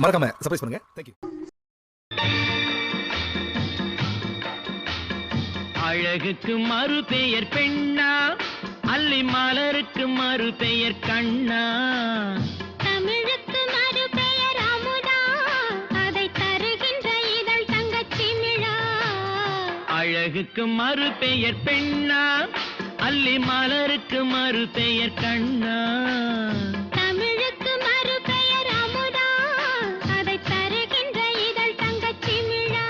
மறக்காம சர்ப்ரைஸ் பண்ணுங்க. தேங்க்யூ. அழகுக்கு மறு பெயர் பெண்ணா, அல்லி மலருக்கு மறு பெயர் கண்ணா, தமிழுக்கு மறு பெயர் அமுதா, அதை தருகின்ற இதழ் தங்கச்சிமிழா. அழகுக்கு மறு பெயர் பெண்ணா, அல்லி மலருக்கு மறு பெயர் கண்ணா, தமிழுக்கு மறு பெயர் அமுதா, அதை தருகின்ற இதழ் தங்கச்சிமிழா.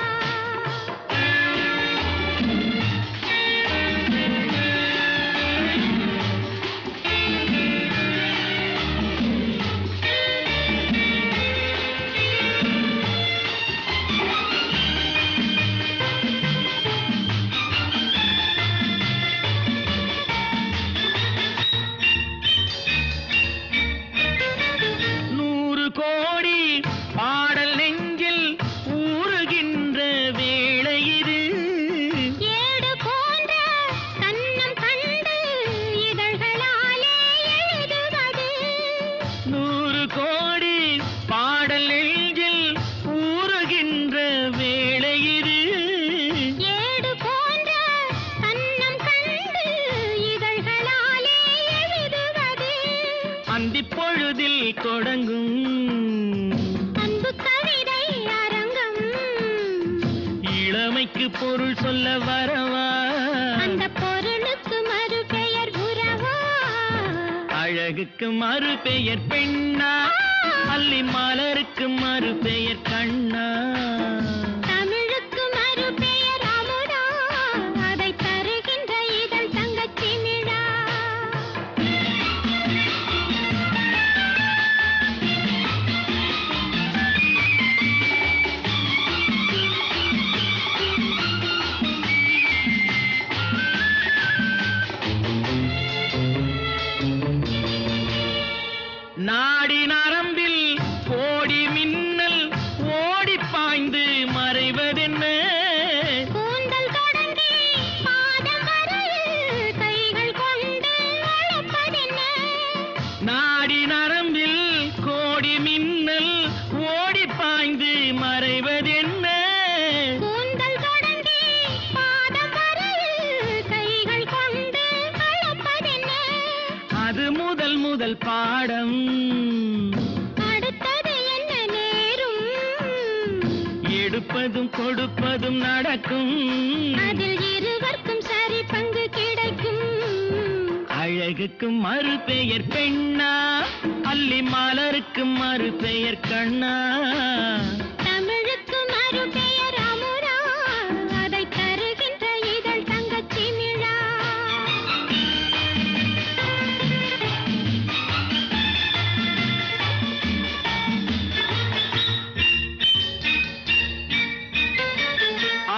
பொழுதில் தொடங்கும் அன்பு கவிதை அரங்கம், இளமைக்கு பொருள் சொல்ல வரவா, அந்த பொருளுக்கு மறு பெயர் உறவா. அழகுக்கு மறு பெயர் பெண்ணா, அல்லி மலருக்கு மறு பெயர் கண்ணா, தமிழுக்கு மறு பெயர் அமுதா, அதை தருகின்ற இதழ் தங்கச்சிமிழா. நாடி நரம்பில் கோடி மின்னல் ஓடி பாய்ந்து மறைவதென்ன, கூந்தல் தொடங்கி பாதம் வரையில் கைகள் கொண்டு அழைப்பதென்ன. நாடி நரம்பில் கோடி மின்னல் ஓடி பாய்ந்து மறைவதென்ன, கூந்தல் தொடங்கி பாதம் வரையில் கைகள் கொண்டு அழைப்பதென்ன. அது முதல் முதல் பாடம், அடுத்தது என்ன நேரும், எடுப்பதும் கொடுப்பதும் நடக்கும், அதில் இருவர்க்கும் சரி பங்கு கிடைக்கும். அழகுக்கு மறு பெயர் பெண்ணா, அல்லி மலருக்கு மறு பெயர் கண்ணா, தமிழுக்கு மறு பெயர் அமுதா, அதை தருகின்ற இதழ் தங்கச்சிமிழா.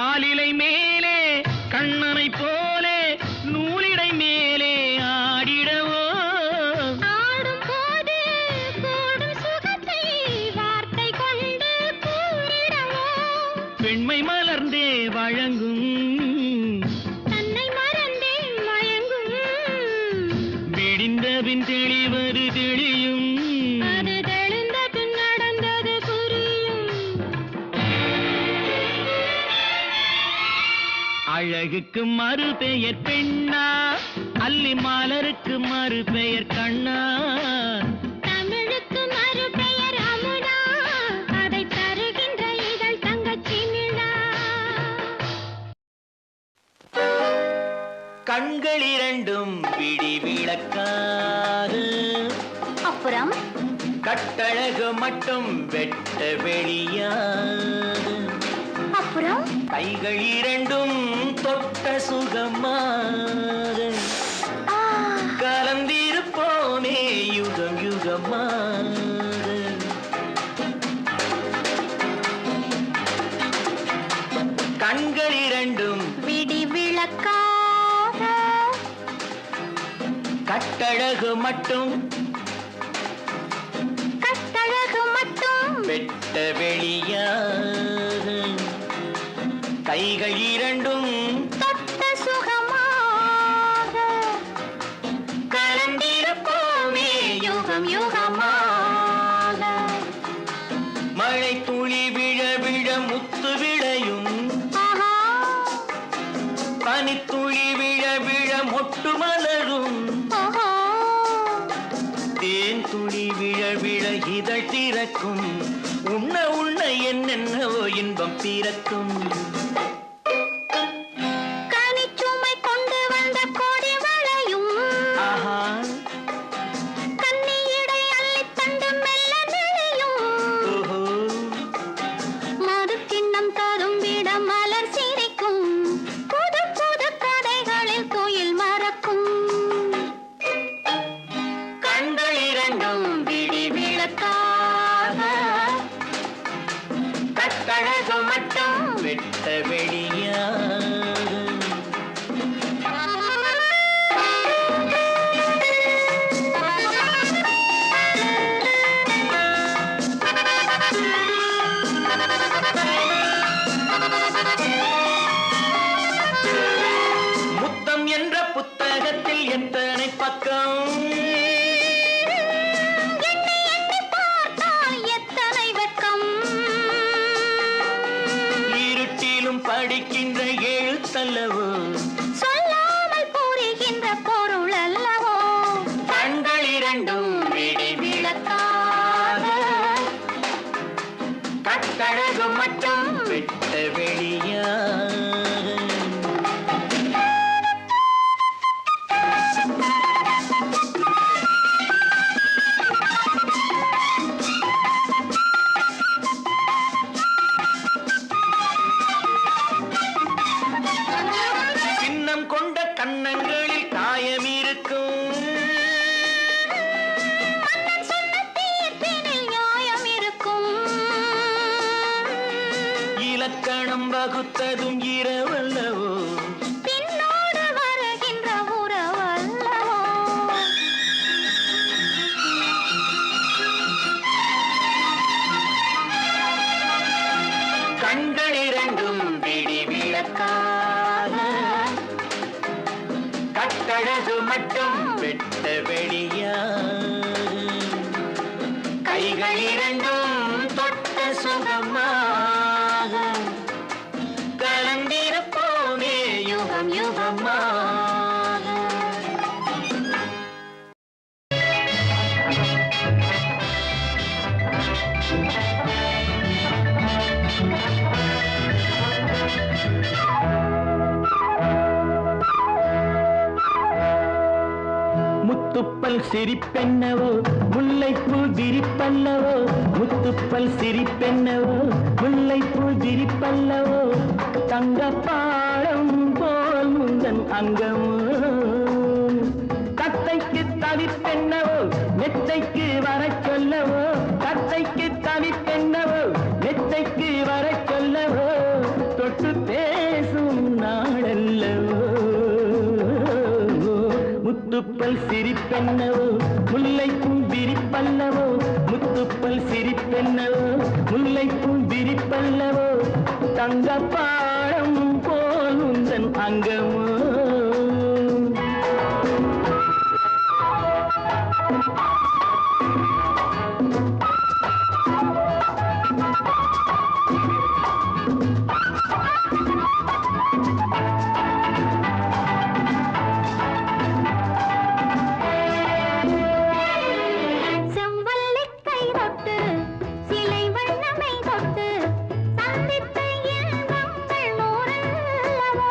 ஆலிலை மேலே கண்ணனை போலே நூலிடை மேலே ஆடிடவோ, ஆடும் போது கூடும் சுகத்தை வார்த்தை கொண்டு கூறிடவோ, பெண்மை மலர்ந்தே வழங்கும், தன்னை மறந்தே மயங்கும், விடிந்தபின் தெளிவது தெளியும், அது தெளிந்த பின் நடந்தது புரியும். அழகுக்கு மறு பெயர் பெண்ணா, அல்லி மலருக்கு மறு பெயர் கண்ணா, தமிழுக்கு மறு பெயர் அமுதா, அதை தருகின்ற இதழ் தங்கச்சிமிழா. கண்கள் இரண்டும் விடி விளக்காது, அப்புறம் கட்டழகு மட்டும் வெட்ட வெளியாது, அப்புறம் கைகள் இரண்டும் தொட்ட சுகமாது, கலந்திருப்போமே யுகம் யுகமாது. கண்கள் இரண்டும் விடி விளக்காக, கட்டழகு மட்டும் கட்டழகு மட்டும் வெட்ட வெளியாது, கைகள் இரண்டும் தொட்ட சுகமாக, கலந்திருப்போமே யுகம் யுகமாக. கண்கள் திறக்கும் உண்ண உண்ண என்னென்னவோ இன்பம் பிறக்கும் கனிச்சுமை கொண்டு வந்த கோடி வளையும் ஆஹா கன்னியடை அள்ளித் தந்து மெல்ல நெளியும் ஓஹோ மது கிண்ணம் தரும்பிட மலர் சிரிக்கும் புது புது கதைகளில் துயில் மறக்கும் கண்கள் இரண்டும் விடி விளக்காக கட்டழகு மட்டும் வெட்ட வெளியா முத்தம் என்ற புத்தகத்தில் எத்தனை பக்கம் எண்ணி எண்ணி பார்த்தால் எத்தனை வெட்கம் இருட்டிலும் படிக்கின்ற எழுத்தல்லவோ சொல்லாமல் புரிகின்ற பொருள் அல்லவோ கண்கள் இரண்டும் விடி விளக்காக கட்டழகு மட்டும் வெட்ட வெளியா சின்னம் கொண்ட கன்னங்களில் காயம் இருக்கும் மன்னன் சொன்ன தீர்ப்பினில் நியாயம் இருக்கும் இலக்கணம் வகுத்ததும் இரவல்லவோ பின்னோடு வருகின்ற உறவல்லவோ கண்கள் இரண்டும் விடி விளக்காக கட்டழகு மட்டும் வெட்ட வெளியா கைகள் இரண்டும் தொட்ட சுகமாக கலந்திருப்போமே யுகம் யுகமாக முத்துப்பல் சிரிப்பென்னவோ முல்லைப்பூ விரிப்பல்லவோ முத்துப்பல் சிரிப்பென்னவோ முல்லைப்பூ விரிப்பல்லவோ தங்கப்பாடம் போல் முந்தன் அங்கமோ தத்தைக்கு தவிப்பென்னவோ மெத்தைக்கு வரச் சொல்லவோ தத்தைக்கு தவிப்பென்னவோ மெத்தைக்கு வரச் சொல்லவோ தொட்டு பேசும் நாடல்லவோ முத்துப்பல் சிரிப்பென்னவோ முல்லைப்பூ விரிப்பல்லவோ முத்துப்பல் சிரிப்பென்னவோ முல்லைப்பூ விரிப்பல்லவோ தங்கப்பாடம் போல் உந்தன் அங்கமோ செவ்வல்லிக் கை தொட்டு சிலை வண்ணமை தொட்டு சந்தித்த இன்பங்கள் நூறல்லவோ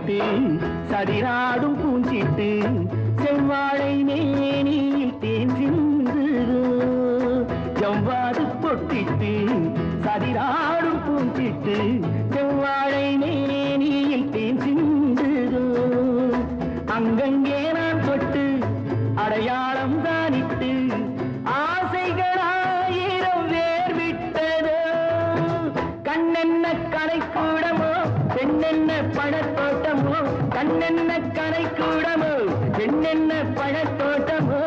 கண்ணிட்டு சதிராடும் பூஞ்சிட்டு செவ்வாழை மேனியில் தேன் சிந்துதோ ஜவ்வாது பொட்டிட்டு சதிராடும் பூஞ்சிட்டு செவ்வாழை மேனியில் தேன் சிந்துதோ அங்கங்கே நான் தொட்டு அடையாளம் தானிட்டு ஆசைகளாயிரம் வேர் விட்டதோ கண்ணென்ன கலைக்கூடமோ பெண்ணென்ன பழத்தோட்டமோ கண்ணென்ன கலைக்கூடமோ பெண்ணென்ன பழத்தோட்டமோ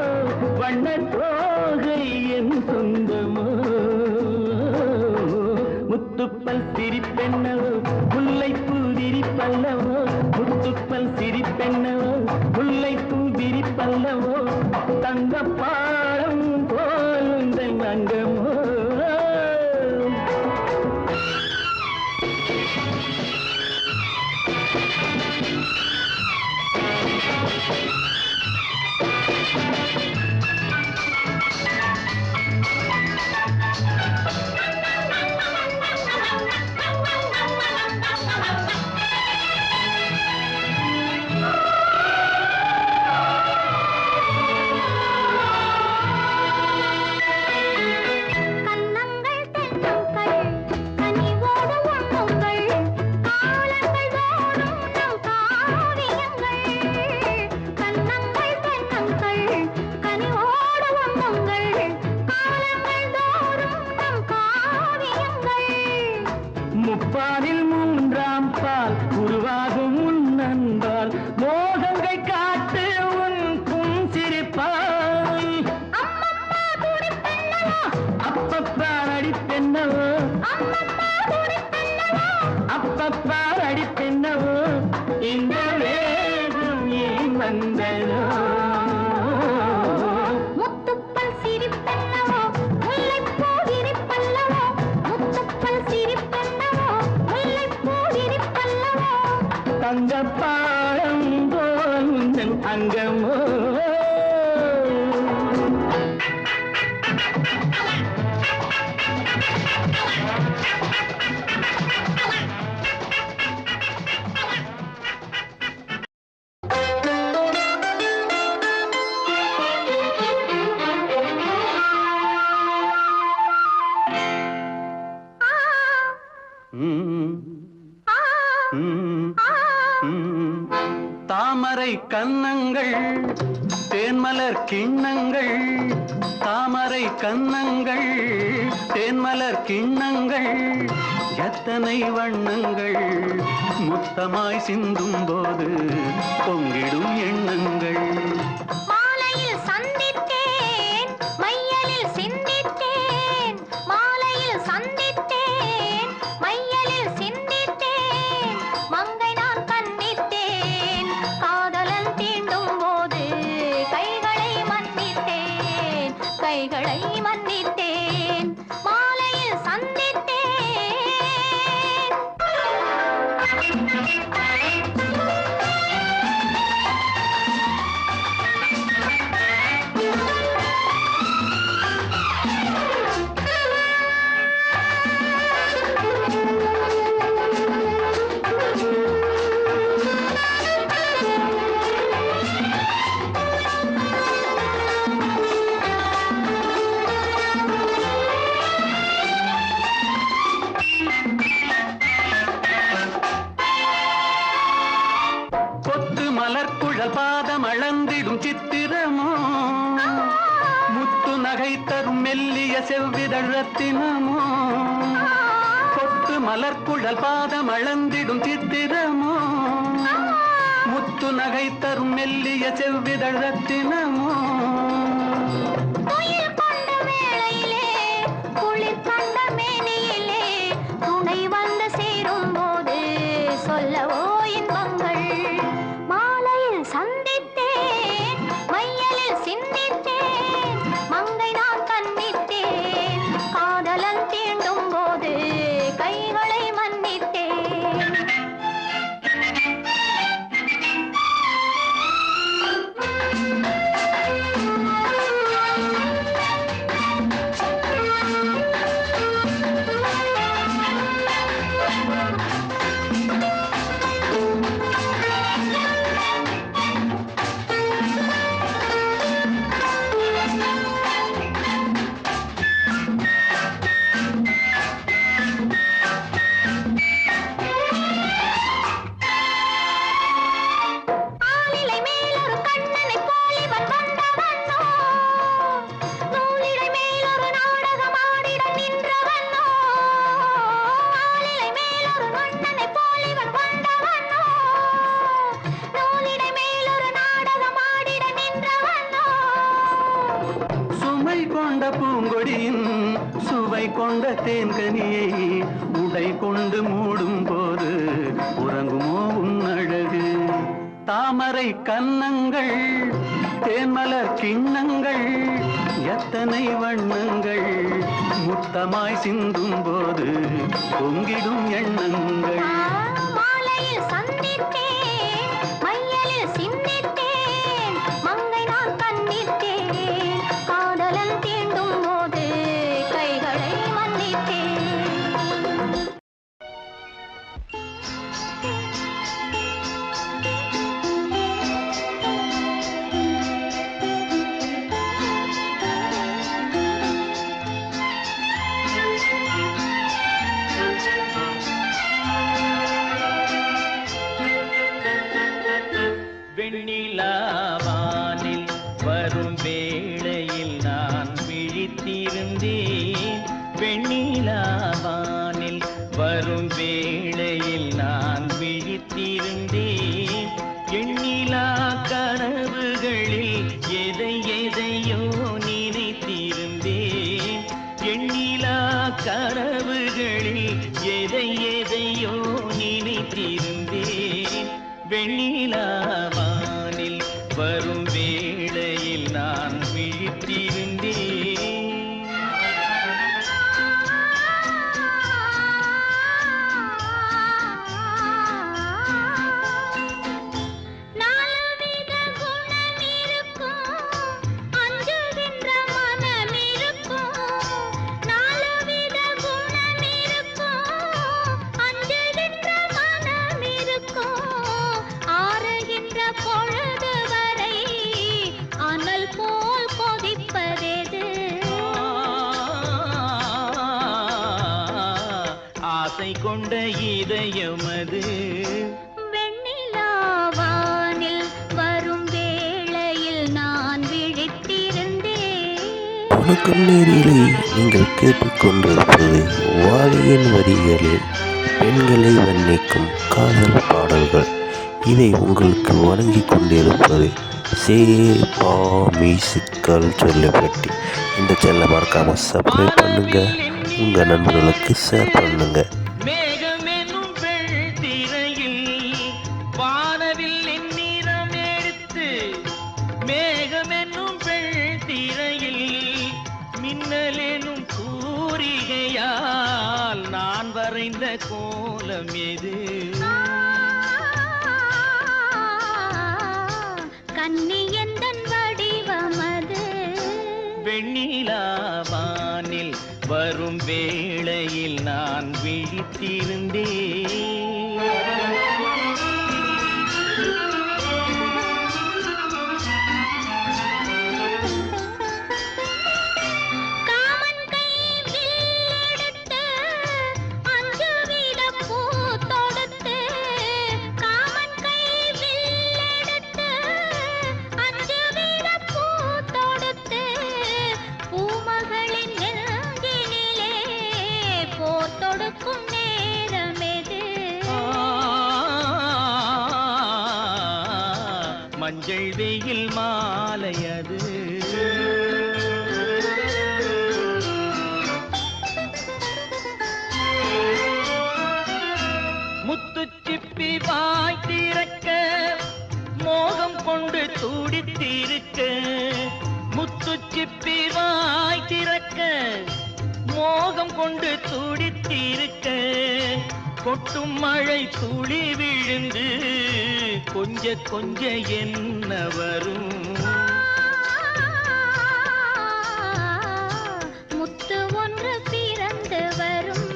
வண்ண தோகை என் சொந்தமோ முத்துப்பல் சிரிப்பென்னவோ முல்லைப்பூ விரிப்பல்லவோ முத்துப்பல் சிரிப்பென்னவோ முல்லைப்பூ விரிப்பல்லவோ தங்க பாடம் போலுந்தன் அங்கமோ முப்பாலில் மூன்றாம் பால் உருவாகும் உன் அன்பால் மோகங்கள் காட்டு உன் புன்சிரிப்பால் அப்பப்பா அடிப்பென்னவோ அப்பப்பா அடிப்பென்னவோ இந்த வேகம் ஏன் வந்ததோ முத்துப்பல் சிரிப்பென்னவோ முல்லைப்பூ விரிப்பல்லவோ முத்துப்பல் சிரிப்பென்னவோ முல்லைப்பூ விரிப்பல்லவோ தங்க பாடம் போல் உந்தன் அங்கமோ தாமரை கன்னங்கள் தேன்மலர் கிண்ணங்கள் தாமரை கன்னங்கள் தேன்மலர் கிண்ணங்கள் எத்தனை வண்ணங்கள் முத்தமாய் சிந்தும் போது பொங்கிடும் எண்ணங்கள் மாலையில் சந்தித்தேன் மையலில் சிந்தித்தேன் மாலையில் சந்தித்தேன் மையலில் சிந்தித்தேன் மங்கை நான் கண்ணித்தேன் காதலன் தீண்டும் போது கைகளை மன்னித்தேன் கைகளை மன்னித்தேன் மாலையில் சந்தித்தேன் மலர்குழல் பாதம் அளந்திடும் சித்திரமோ முத்து நகை தரும் மெல்லிய செவ்விதழ் ரத்தினமோ கொத்து மலர்குழல் பாதம் அளந்திடும் சித்திரமோ முத்து நகை தரும் மெல்லிய செவ்விதழ் ரத்தினமோ துயில் கொண்ட வேளையிலே குளிர் கண்ட மேனியிலே துணை வந்து சேரும் போது சொல்லவோ இன்பங்கள் மாலையில் சந்தித்தேன் மையலில் சிந்தித்தேன் மங்கை நான் கண்ணித்தேன் காதலன் தீண்டும் போது கைகளை மன்னித்தேன் கொண்ட பூங்கொடியின் சுவை கொண்ட தேன்கனியை உடை கொண்டு மூடும் போது உறங்குமோ உன் அழகு? தாமரை கன்னங்கள் தேன்மலர் சின்னங்கள் எத்தனை வண்ணங்கள் முத்தமாய் சிந்தும் போது பொங்கிடும் எண்ணங்கள். மாலையில் சந்தித்தேன், மையலில் சிந்தித்தேன், மங்கை நான் கண்டித்தேன், காதலன் தீண்டும் போது கைகளை மன்னித்தேன். வெண்ணிலாவானில் வரும் வேளையில் நான் விழித்திருந்தேன். வெண்ணிலாவானில் வரும் வேளையில் நான் விழித்திருந்தேன். எண்ணிலா கனவுகளில் எதை எதையோ நினைத்திருந்தேன். எண்ணிலா கனவுகளில் எதை எதையோ நினைத்திருந்தேன். வெண்ணிலாவானில் வரும் வேளையில் நான் விழித்திருந்தேன். நாலுவித குணம் இருக்கும், அஞ்சுகின்ற மனம் இருக்கும். நாலுவித குணம் இருக்கும், அஞ்சுகின்ற மனம் இருக்கும். ஆறுகின்ற பொழுது வரை அனல் போல் கொதிப்பதெது? ஆசை கொண்ட இதயமது. வெண்ணிலாவானில் வரும் வேளையில் நான் விழித்திருந்தேன். வணக்கம் நேயர்களே, நீங்கள் கேட்டுக்கொண்டிருப்பது வாலியின் வரிகளில் பெண்களை வர்ணிக்கும் காதல் பாடல்கள். இதை உங்களுக்கு வழங்கி கொண்டிருப்பது சேபா மியூசிக்கல் சொல்லப்பட்டி. இந்த சேனலை மறக்காம சப்ஸ்கிரைப் பண்ணுங்க, உங்க நண்பர்களுக்கு ஷேர் பண்ணுங்க. மேகம் என்னும் வெள்திரையில் வானவில் நிறம் எடுத்து, மேகம் என்னும் வெள்திரையில் மின்னல் எனும் சூரிகையால் நான் வரைந்த கோலம் எது? கன்னியந்தன் வடிவமது. வெண்ணிலாவானில் வரும் வேளையில் நான் விழித்திருந்தேன். காமன் கை வில்லெடுத்து அஞ்சு வீத பூ தொடுத்து. காமன் கை வில்லெடுத்து அஞ்சு வீத பூ தொடுத்து. பூமகளின் நெஞ்சினிலே போர் தொடுக்கும் நேரமெது? மஞ்சள் வெயில் மாலையது. முத்துச்சிப்பி வாய் திறக்க மோகம் கொண்டு துடித்திருக்க. முத்துச்சிப்பி வாய் திறக்க மோகம் கொண்டு துடித்திருக்க. கொட்டும் மழை துளி விழுந்து கொஞ்ச கொஞ்ச என்ன வரும்? முத்து ஒன்று பிறந்து வரும்.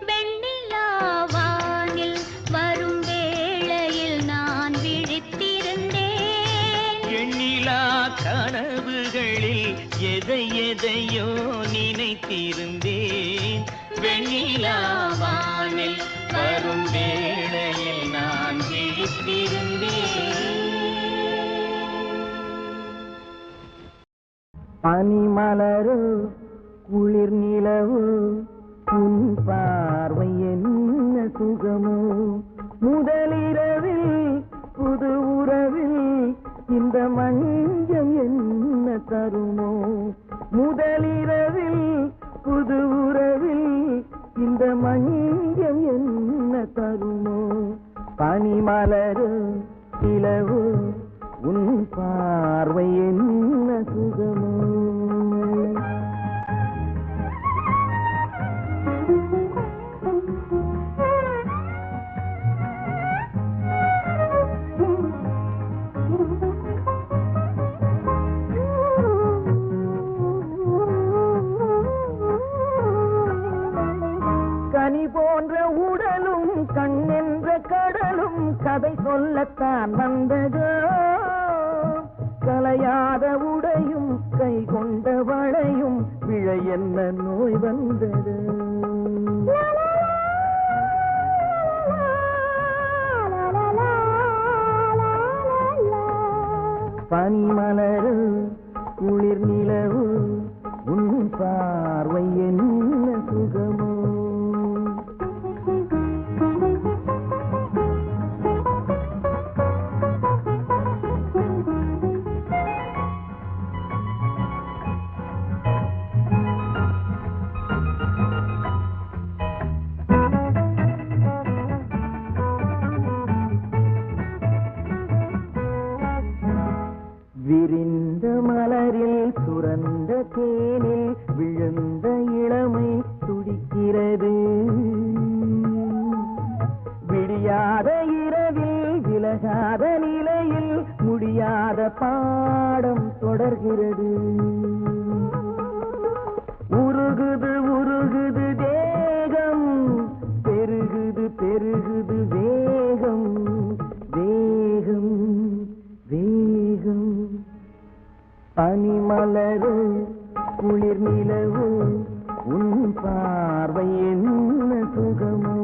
வெண்ணிலாவானில் வரும் வேளையில் நான் விழித்திருந்தேன். எண்ணிலா கனவுகளில் எதை எதையோ நினைத்திருந்தேன். வெண்ணிலாவானில் வரும் வேளையில் நான் விழித்திருந்தேன். பனிமலரு குளிர் நிலவு உன் பார்வை என்ன சுகமோ. முதலிரவில் புது உறவில் இந்த மஞ்சள் என்ன தருமோ. முதலிரவில் புது உறவில் இந்த மஞ்சம் என்ன தருமோ பனிமலரு இலவு உன் பார்வை என்ன சுகமோ கனி போன்ற உடலும் கண்ணென்ற கடலும் கதை சொல்லத்தான் வந்ததோ கலையாத உடையும் கை கொண்ட வளையும் விழ என்ன நோய் வந்தது பனிமலரு குளிர் நிலவு உன் பார்வை என்ன சுகமோ விரிந்த மலரில் சுரந்த தேனில் விழுந்த இளமை துடிக்கிறது விடியாத இரவில் விலகாத நிலையில் முடியாத பாடம் தொடர்கிறது உருகுது உருகுது தேகம் பெருகுது பெருகுது வேகம் வேகம் வேகம் பனிமலரு குளிர் நிலவு உன் பார்வை என்ன சுகமோ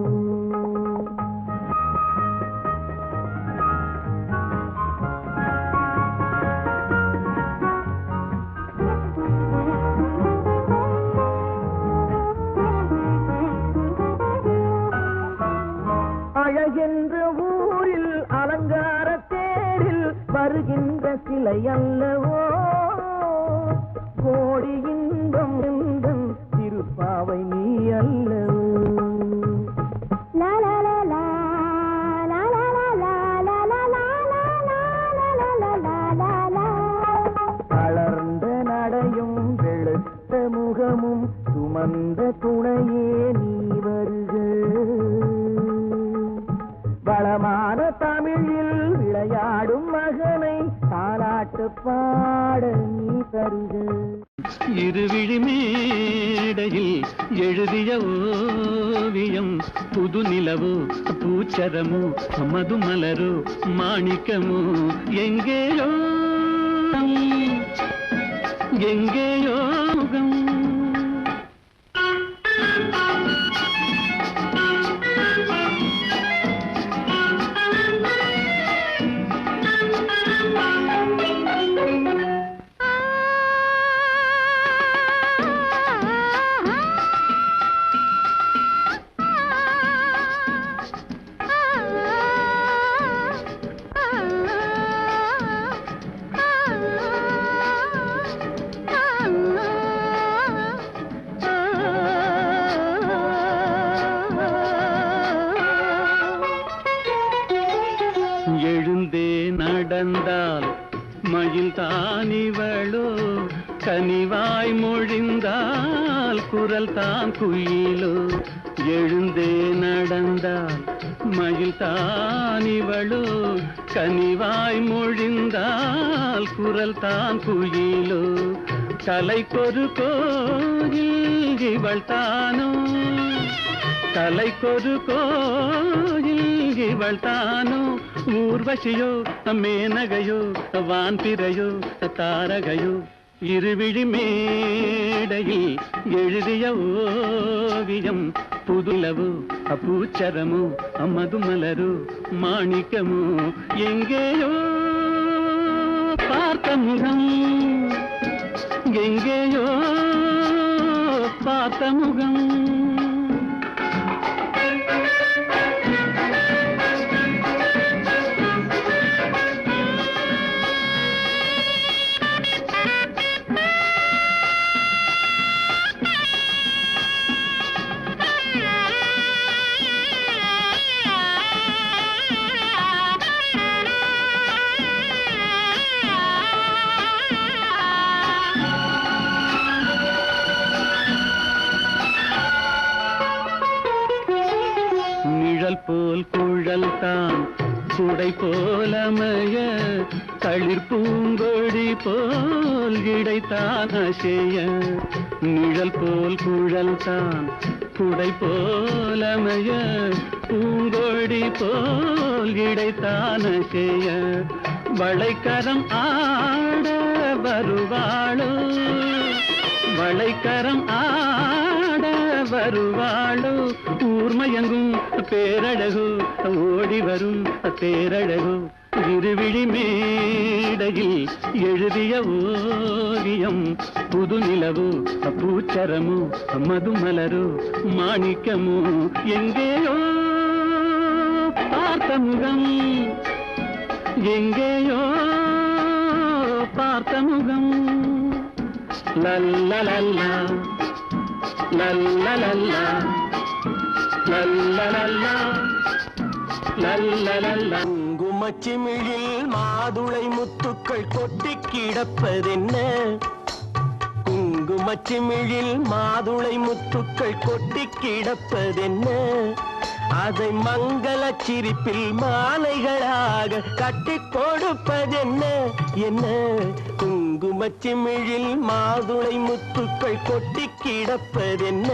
அழகென்ற ஊரில் அலங்கார தேரில் வருகின்ற சிலை அல்லவோ கோடி இன்பம் எந்தன் திருப்பாவை நீ அல்லவோ தளர்ந்த நடையும் வெளுத்த முகமும் சுமந்த துணையே நீ வருக வளமான தமிழில் விளையாடும் மகனை தாலாட்டு பாட நீ தருக இருவிழி மேடையில் எழுதிய ஓவியம் புது நிலவோ பூச்சரமோ மதுமலரோ மாணிக்கமோ எங்கேயோ எங்கேயோ எழுந்தே நடந்தால் மயில் தானிவளோ கனிவாய் மொழிந்தால் குரல் தான் குயிலோ எழுந்தே நடந்தால் மயில் தானிவளோ கனிவாய் மொழிந்தால் குரல் தான் குயிலோ கலைக்கொரு கோயில் இவள் தானோ கலைக்கொரு கோயில் இவள் தானோ ஊர்வசியோ மேனகையோ வான்பிறையோ தாரகையோ இருவிழி மேடையில் எழுதிய ஓவியம் புதுலவோ பூச்சரமோ மதுமலரோ மாணிக்கமோ எங்கேயோ பார்த்த முகம் எங்கேயோ பார்த்த முகம் கொடை போலமைய தளிர் பூங்கொடி போல் கிடைத்தான் அசைய நிழல் போல் குழல் தான் குடை போலமைய பூங்கொடி போல் கிடைத்தான் அசைய வளைக்கரம் ஆட வருவாளோ வளைக்கரம் ஆட வருவாளோ ஊர்மயங்கும் பேரழகு ஓடி வரும் பேரழகு இருவிழி மேடையில் எழுதிய ஓவியம் புது நிலவு பூச்சரமு மதுமலரு மாணிக்கமு எங்கேயோ பார்த்த முகம் எங்கேயோ பார்த்த முகம் லல்லலல்லா லல்லலல்லா லல்லலல்லா லல்லலல்லா குங்குமச்சிமிழில் மாதுளை முத்துக்கள் கொட்டி கிடப்பதென்ன குங்குமச்சிமிழில் மாதுளை முத்துக்கள் கொட்டி கிடப்பதென்ன அதை மங்கள சிரிப்பில் மாலைகளாக கட்டி கொடுப்பதென்ன என்ன குங்குமச்சிமிழில் மாதுளை முத்துக்கள் கொட்டி கிடப்பதென்ன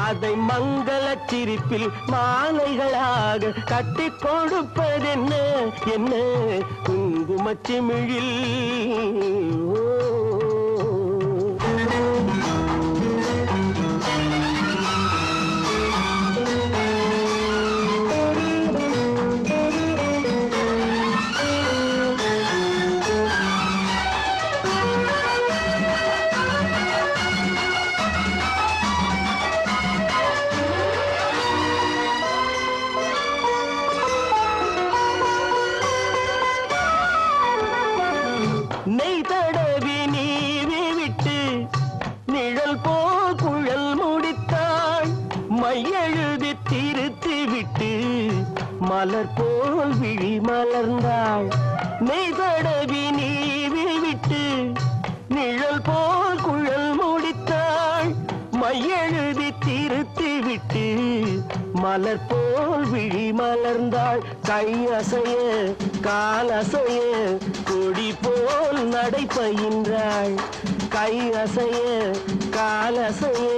அதை மங்கள சிரிப்பில் மாலைகளாக கட்டி கொடுப்பதென்ன என்ன குங்குமச்சிமிழில் நெய் தடவி நீவி விட்டு நிழல் போ குழல் முடித்தாள் மையெழுதி திருத்தி விட்டு மலர் போல் விழி மலர்ந்தாள் நெய் தடவி நீவி விட்டு நிழல் போல் குழல் முடித்தாள் மையெழுதி திருத்தி விட்டு மலர் போல் விழி மலர்ந்தாள் கை அசைய கால் அசைய கொடி போல் நடை பயின்றாள் கை அசைய கால் அசைய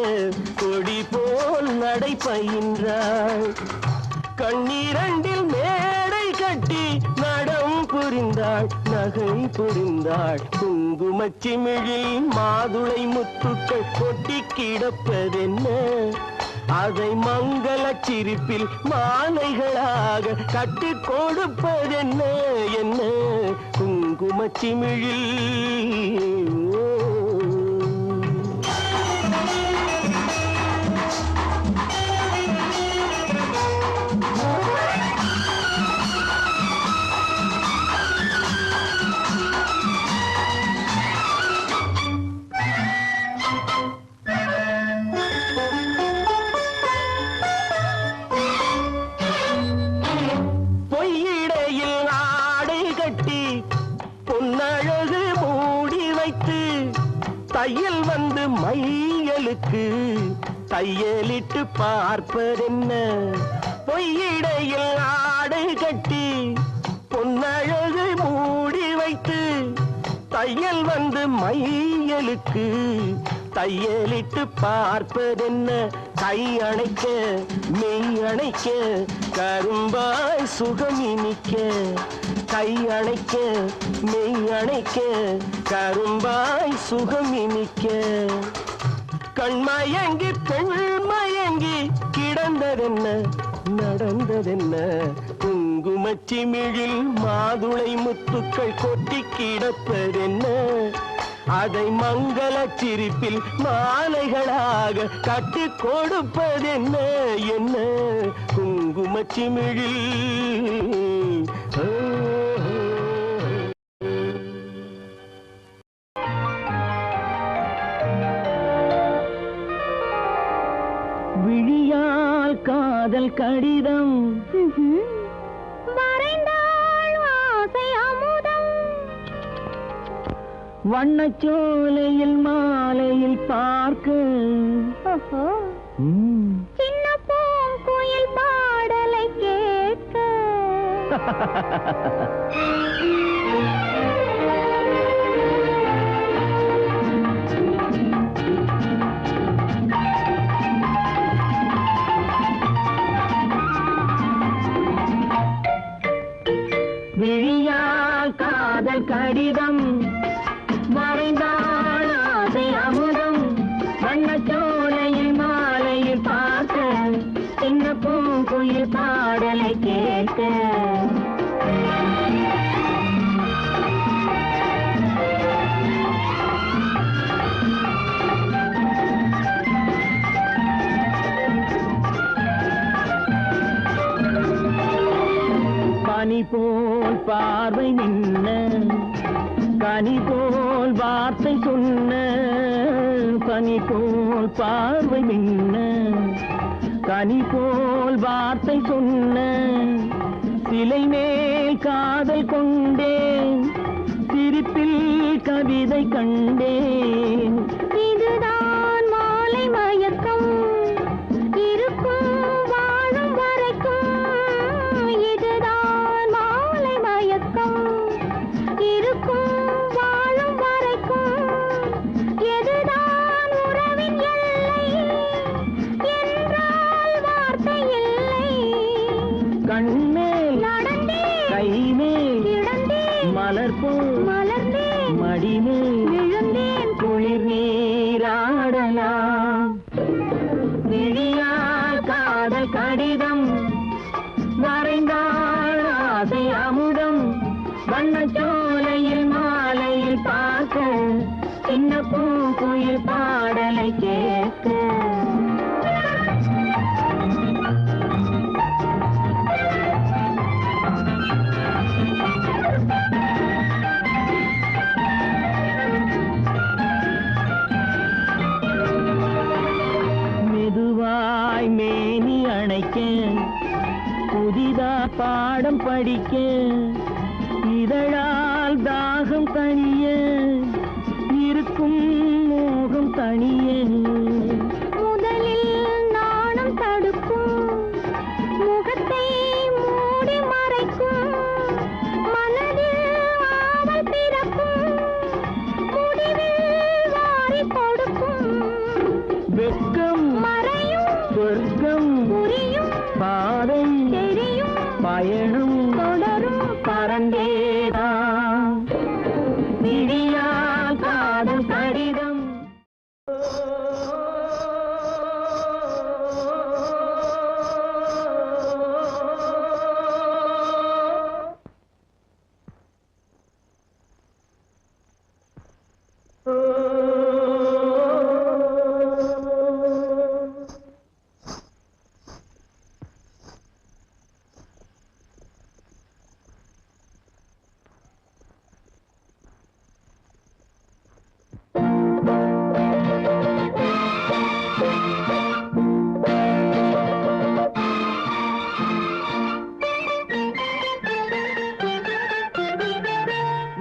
கொடி போல் நடை பயின்றாள் கண்ணீரண்டில் மேடை கட்டி நடம் புரிந்தாள் நகை புரிந்தாள் குங்குமச்சிமிழில் மாதுளை முத்துக்கள் கொட்டி கிடப்பதென்ன அதை மங்கள சிரிப்பில் மாலைகளாக கட்டி கொடுப்பதென்ன என்ன குங்குமச்சிமிழில் பொன்னழகு மூடி வைத்து தையல் வந்து மையலுக்கு தையலிட்டு பார்ப்பதென்ன பொய்யிடையில் ஆடை கட்டி பொன்னழகு மூடி வைத்து தையல் வந்து மையலுக்கு தையலிட்டு பார்ப்பதென்ன கை அணைக்க மெய் அணைக்க கரும்பாய் சுகம் இனிக்க கை அணைக்க மெய் அணைக்க கரும்பாய் சுகம் இனிக்க கண்மயங்கி பெண்மயங்கி கிடந்ததென்ன நடந்ததென்ன குங்குமச்சிமிழில் மாதுளை முத்துக்கள் கொட்டி கிடப்பதென்ன அதை மங்கள சிரிப்பில் மாலைகளாக கட்டி கொடுப்பதென்ன என்ன குங்குமச்சிமிழில் விழியால் காதல் கடிதம் வரைந்தாள் ஆசை அமுதம் வண்ணச்சோலையில் மாலையில் பார்க்க சின்ன பூங்குயில் பாடலை கேட்க விழியால் காதல் கடிதம் வரைந்தாள் ஆசை அமுதம் வண்ணச்சோலையில் மாலையில் பார்க்க சின்ன பூங்குயில் பாடலை கேட்க பனி போல் பார்வை நின்ன கனி போல் வார்த்தை சொன்ன பனி போல் பார்வை நின்ன கனி போல் வார்த்தை சொன்ன சிலை மேல் காதல் கொண்டேன் சிரிப்பில் கவிதை கண்டேன் இதுதான் மாலை மயக்கம் இருக்கும் வாழும் வரைக்கும் இதுதான் மாலை மயக்கம் இருக்கும் வாழும் வரைக்கும் எதுதான் உறவின் எல்லை என்றால் வார்த்தை இல்லை கண்மேல் நடந்தேன் கைமேல் கிடந்தேன் மலர் போல் மலர்ந்தேன் மடிமேல் விழுந்தேன் குளிர் நீராடலாம் விழியால் காதல் கடிதம் வரைந்தாள் ஆசை அமுதம் வண்ணச்சோலையில் மாலையில் பார்க்க சின்ன பூங்குயில் பாடலை கேட்க மெதுவாய் மேனி அணைக்க புதிதா பாடம் படிக்க இதழால் தாகம் தணிய இருக்கும் மோகம் தணிய முதலில் நாணம் தடுக்கும் முகத்தை மூடி மறைக்கும் மனதில் ஆவல் பிறக்கும் முடிவில் வாரி கொடுக்கும் வெட்கம் மறையும் சொர்க்கம் புரியும் பாதை தெரியும் பயணம் தொடரும் பறந்தேதான் விழியால் காதல் கடிதம்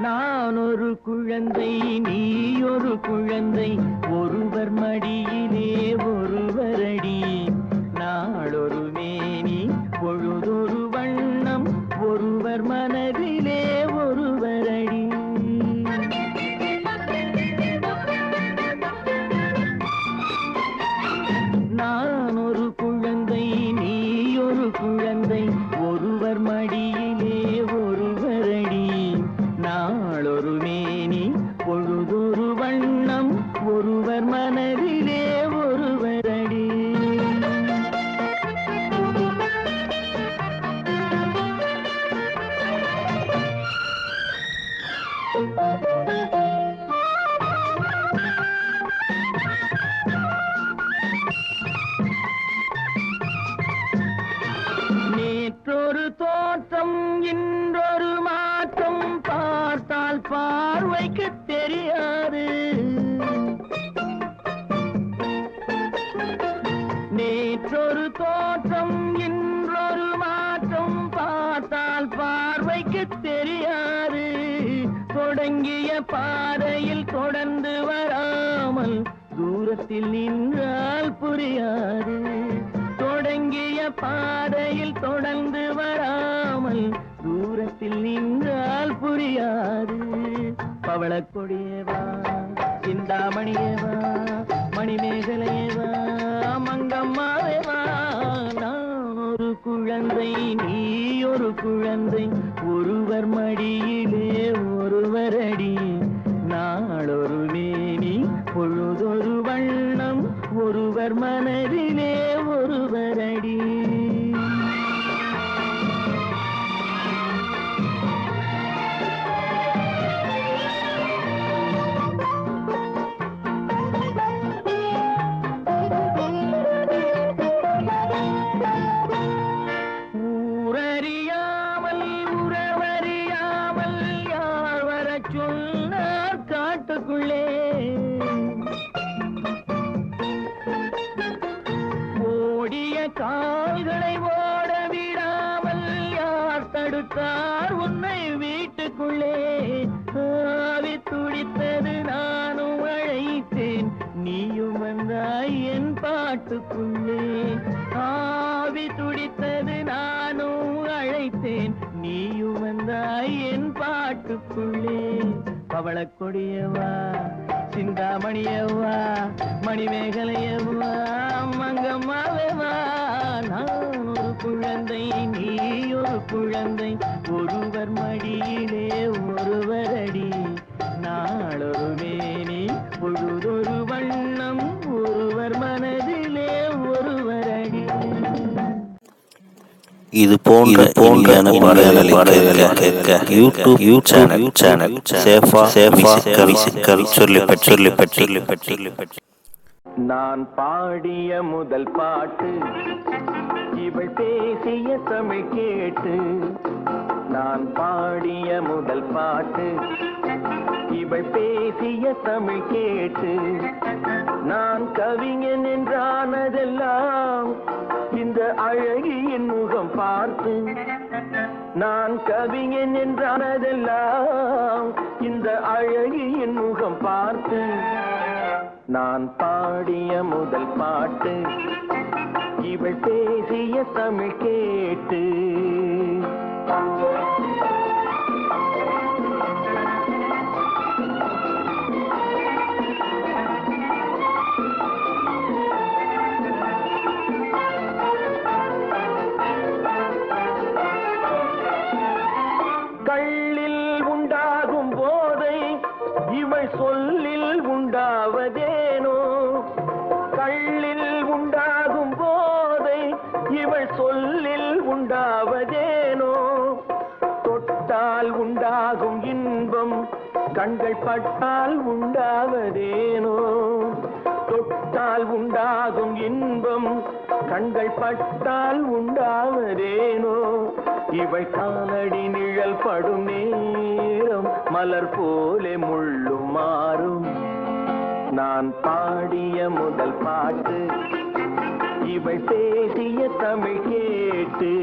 நான் ஒரு குழந்தை நீ ஒரு குழந்தை ஒருவர் மடியிலே ஒருவரடி நாளொரு மேனி பொழுதொரு வண்ணம் ஒருவர் மனதிலே ஒருவரடி நான் ஒரு குழந்தை நீ ஒரு குழந்தை ஒருவர் மடியிலே ஒருவரடி நாளொரு மேனி பொழுதொரு வண்ணம் ஒருவர் மனதிலே ஒருவரடி நேற்றொரு தோற்றம் இன்றொரு மாற்றம் பார்த்தால் பார்வைக்கு தெரியாது நேற்றொரு தோற்றம் இன்றொரு மாற்றம் பார்த்தால் பார்வைக்கு தெரியாது தொடங்கிய பாதையில் தொடர்ந்து வராமல் தூரத்தில் நின்றால் புரியாது தொடங்கிய பாதையில் தொடர்ந்து வராமல் தூர பவளக்கொடியேவா சிந்தாமணியேவா மணிமேகலையேவா மங்கம்மாவேவா நான் ஒரு குழந்தை நீ ஒரு குழந்தை ஒருவர் மடியிலே ஒருவரடி நாளொரு மேனி பொழுதொரு வண்ணம் ஒருவர் மனதிலே ஒருவரடி ஓடிய கால்களை ஓட விடாமல் யார் தடுத்தார் உன்னை வீட்டுக்குள்ளே ஆவி துடித்தது நானும் அழைத்தேன் நீயும் வந்தாய் என் பாட்டுக்குள்ளே ஆவி துடித்தது நானும் அழைத்தேன் நீயும் வந்தாய் என் பாட்டுக்குள்ளே பவளக்கொடியவா சிந்தாமணியவா மணிமேகலையவா மங்கம்மாவேவா நான் ஒரு குழந்தை நீ ஒரு குழந்தை ஒருவர் மடியிலே ஒருவரடி நாளொரு மேனி பொழுதொரு வண்ணம் ஒருவர் மனதிலே ஒருவரடி. இது போன்ற பாடல்களை கேட்க யூடியூப் சேனல் சேஃபா சொல்லி நான் பாடிய முதல் பாட்டு இவள் பேசிய தமிழ் கேட்டு நான் பாடிய முதல் பாட்டு இவள் பேசிய தமிழ் கேட்டு நான் கவிஞன் என்றானதெல்லாம் இந்த அழகியின் முகம் பார்த்து நான் கவிஞன் என்றானதெல்லாம் இந்த அழகியின் முகம் பார்த்து நான் பாடிய முதல் பாட்டு இவள் பேசிய தமிழ் கேட்டு கள்ளில் உண்டாகும் போதை இவள் சொல்லில் உண்டாவதேனோ கள்ளில் உண்டாகும் போதை இவள் சொல்லில் உண்டாவதேனோ தொட்டால் உண்டாகும் இன்பம் கண்கள் பட்டால் உண்டாவதேனோ தொட்டால் உண்டாகும் இன்பம் கண்கள் பட்டால் உண்டாவதேனோ இவள் காலடி நிழல் படும் நேரம் மலர் போலே முள்ளும் மாறும் நான் பாடிய முதல் பாட்டு இவள் பேசிய தமிழ் கேட்டு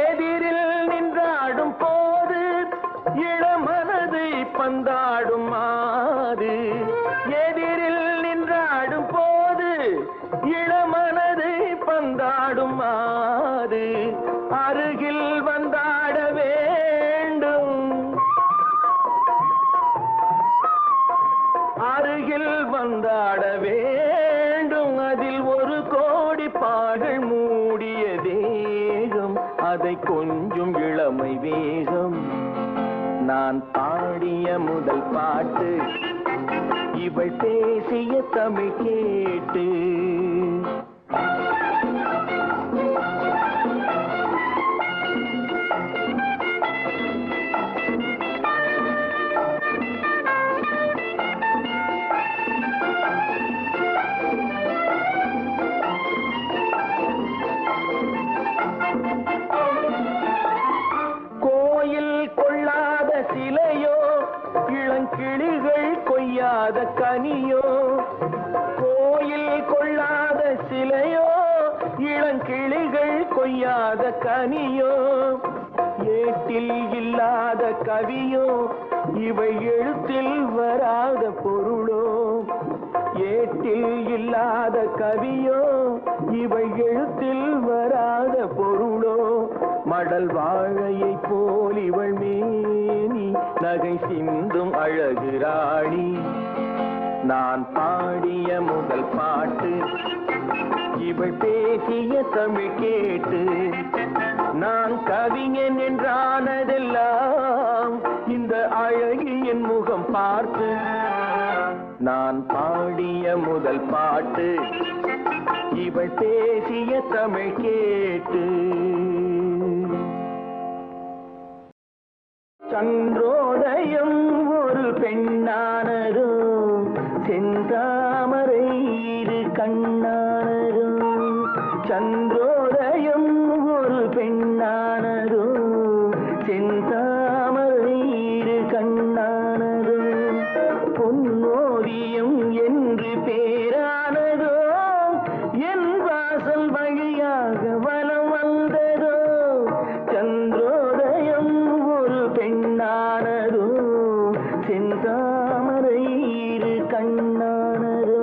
எதிரில் நின்றாடும் போது இளமனதை பந்தாடும் மாது எதிரில் நின்றாடும் போது இளமனதை பந்தாடும் மாது அருகில் வந்தாட வேண்டும் அருகில் வந்தாட வேண்டும் அதில் ஒரு கோடி பாடல் மூடிய தேகம் அதை கொஞ்சம் இளமை வேகம் நான் பாடிய முதல் பாட்டு இவள் பேசிய தமிழ் கேட்டு சிலையோ இளங்கிளிகள் கொய்யாத கனியோ கோயில் கொள்ளாத சிலையோ இளங்கிளிகள் கொய்யாத கனியோ ஏட்டில் இல்லாத கவியோ இவை எழுத்தில் வராத பொருளோ ஏட்டில் இல்லாத கவியோ இவை எழுத்தில் வராத பொருளோ மடல் வாழையை போல் இவள் மேனி நகை சிந்தும் அழகு ராணி நான் பாடிய முதல் பாட்டு இவள் பேசிய தமிழ் கேட்டு நான் கவிஞன் என்றானதெல்லாம் இந்த அழகியின் முகம் பார்த்து நான் பாடிய முதல் பாட்டு இவள் பேசிய தமிழ் கேட்டு சந்திரோதயம் ஒரு பெண்ணானதோ செந்தாமரை இரு கண்ணானதோ சந்திரோதயம் ஒரு பெண்ணானதோ செந்தாமரை இரு கண்ணானதோ பொன்னோவியம் என்று பேரானதோ என் வாசல் வழியாக வலம் வந்ததோ சந்திரோதயம் ஒரு பெண்ணானதோ செந்தாமரை இரு கண்ணானதோ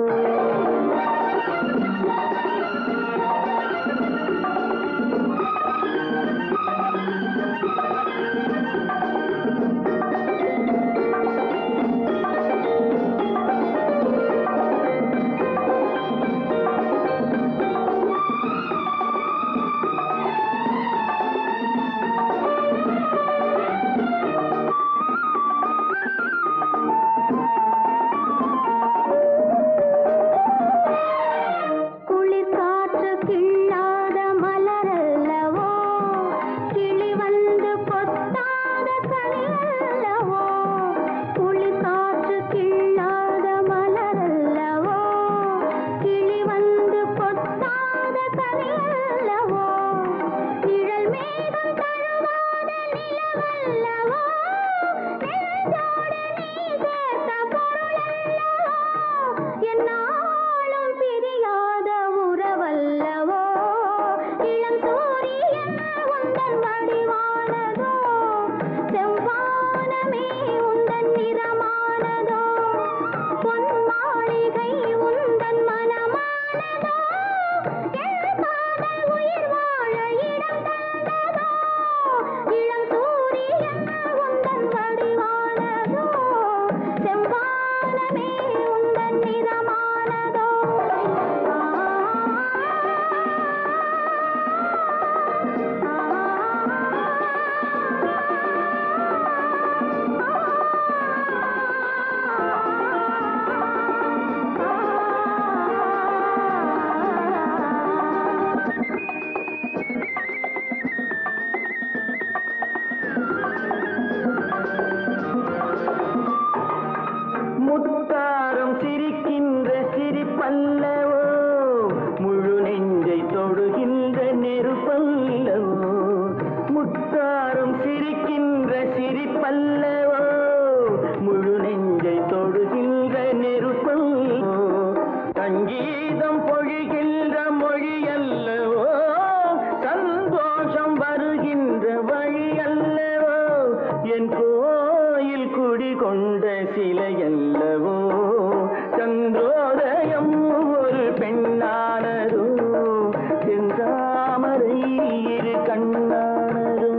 முத்தாரம் சிரிக்கின்ற சிரிப்பல்லவோ முழு நெஞ்சை தொடுகின்ற நெருப்பல்லவோ முத்தாரம் சிரிக்கின்ற சிரிப்பல்லவோ முழு நெஞ்சை தொடுகின்ற நெருப்பல்லவோ சங்கீதம் பொழிகின்ற மொழி அல்லவோ சந்தோஷம் வருகின்ற வழி அல்லவோ என் கோயில் குடிகொண்ட சிலையல்லவோ சந்திரோதயம் ஒரு பெண்ணானதோ செந்தாமரை இரு கண்ணானதோ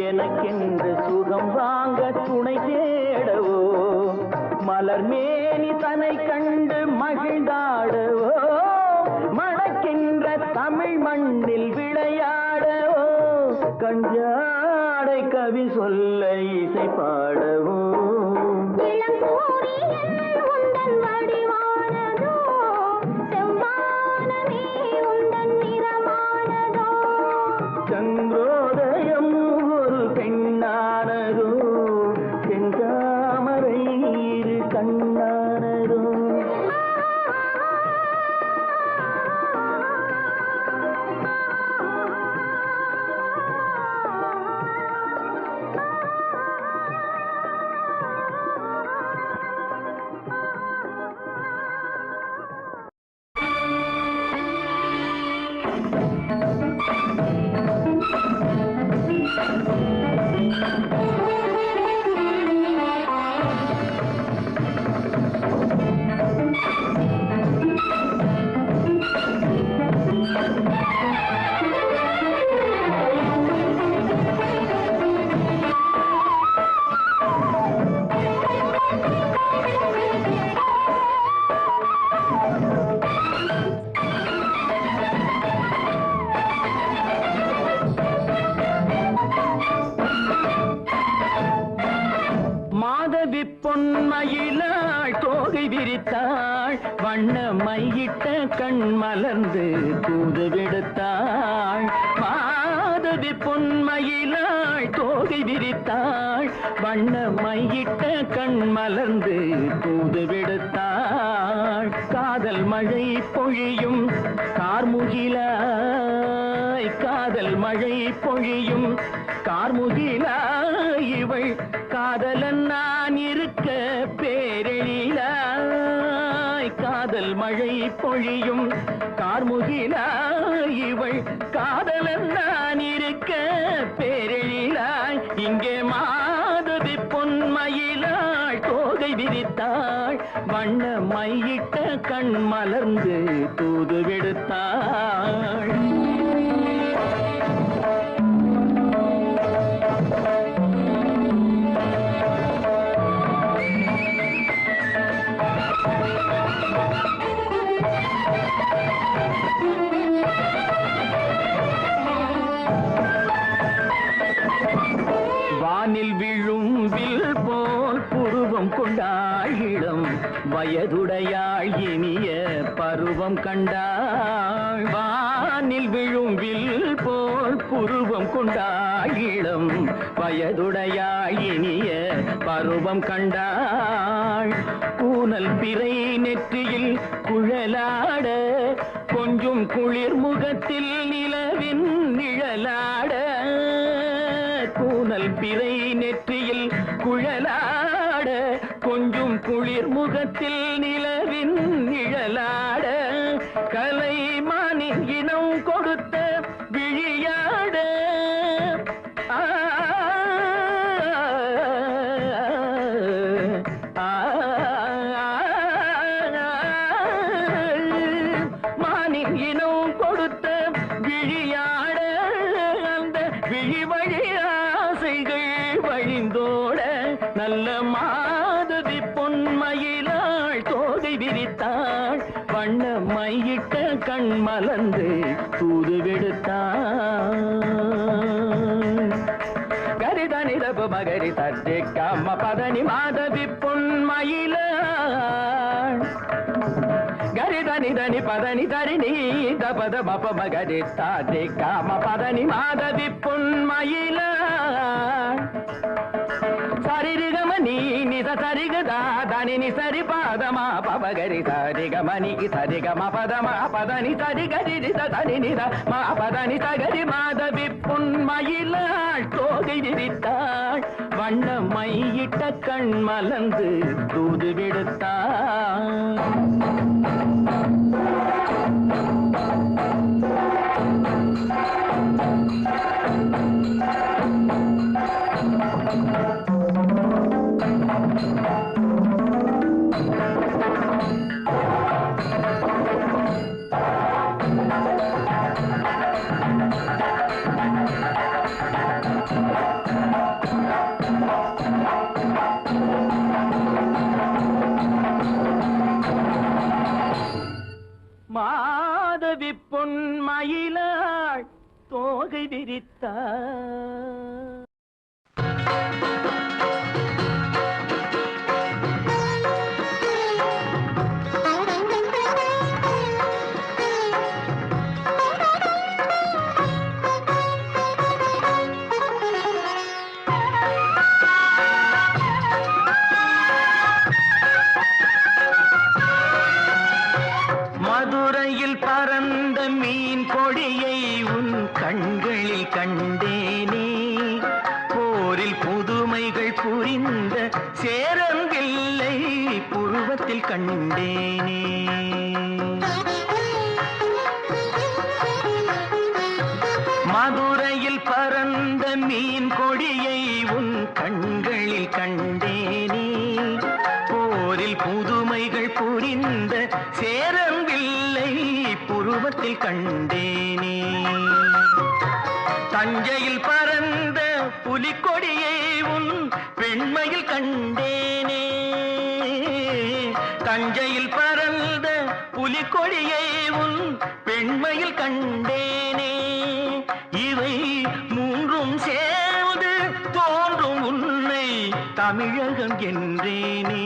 எனக்கென்று சுகம் வாங்க துணை தேடவோ மலர் மேனி தனை கண்டு மகிழ்ந்தாடவோ மணக்கின்ற தமிழ் மண்ணில் விளையாடவோ கஞ்சாடை கவி சொல்ல இசை பாடவும் இளம் சூரியன் உந்தன் வடிவானதோ செவ்வானமே உந்தன் நிறமானதோ சந்திரோதயம் ஒரு பெண்ணானதோ செந்தாமரை இரு கண்ணானதோ மாதவி பொன்மயிலாள் தோகை விரித்தாள் வண்ண மையிட்ட கண் மலர்ந்து தூது விடுத்தாள் மாதவி பொன்மயிலாள் தோகை விரித்தாள் வண்ண மையிட்ட கண் மலர்ந்து தூது விடுத்தாள் காதல் மழை பொழியும் கார்முகிலாய் காதல் மழை பொழியும் கார்முகிலாய் இவள் காதலன் நான் இருக்க பேரெழிலாய் காதல் மழை பொழியும் கார்முகிலாய் இவள் காதலன் நான் இருக்க பேரெழிலாய் இங்கே மாதவி பொன்மயிலாள் தோகை விரித்தாள் வண்ண மையிட்ட கண் மலர்ந்து தூது விடுத்தாள் வானில் விழும் வில் போல் புருவம் கொண்டாள் இளம் வயதுடையாள் இனிய பருவம் கண்டாள் வானில் விழும் வில் போல் புருவம் கொண்டாள் இளம் வயதுடையாள் இனிய பருவம் கண்டாள் கூனல் பிறை நெற்றியில் குழலாட கொஞ்சம் குளிர் முகத்தில் நிலவின் நிழலாட கூனல் பிறை நெற்றியில் குழலாட கொஞ்சம் குளிர் முகத்தில் நிலவின் நிழலாட கலைமானின் இனம் கொடுத்த விழியாட மானின் இனம் கொடுத்த விழியாட அந்த விழி வழி ஆசைகள் வழிந்தோட நல்ல மாதவி பொன்மயிலாள் தோகை விரித்தாள் வண்ண மையிட்ட கண் மலர்ந்து தூது விடுத்தாள் கரிதனி ரபு மகரி தட்டி காம பதனி மாதவி பொன்மயிலாள் கரிதனி தனி பதனி தரிணி தபத மப மகரி தாட்டி காம பதனி மாதவி பொன்மயிலாள் சரிகமணி நித சரிகதா தனி நி சரி பாதமா பபகரி சரிகமணி சரிகம பதமா பதனி சரிகரி தனி நித மா பதனி சகரி மாதவி பொன்மயிலாள் தோகை விரித்தாள் வண்ண மையிட்ட கண் மலர்ந்து தூது விடுத்தாள் மாதவி பொன்மயிலாள் தோகை விரித்தாள் மதுரையில் பறந்த மீன் கொடியை உன் கண்களில் கண்டேனே, போரில் புதுமைகள் புரிந்த சேரங்கில்லை புருவத்தில் கண்டேனே. மதுரையில் பறந்த மீன் கொடியை உன் கண்களில் கண்டேனே, போரில் புதுமைகள் புரிந்த சேரங்கில்லை புருவத்தில் கண்டேனே. தஞ்சையில் பறந்த புலிக்கொடியை உன் பெண்மையில் கண்டேனே, தஞ்சையில் பறந்த புலிக்கொடியை உன் பெண்மையில் கண்டேனே. இவை மூன்றும் சேர்ந்து தோன்றும் உன்னை தமிழகம் என்றேனே,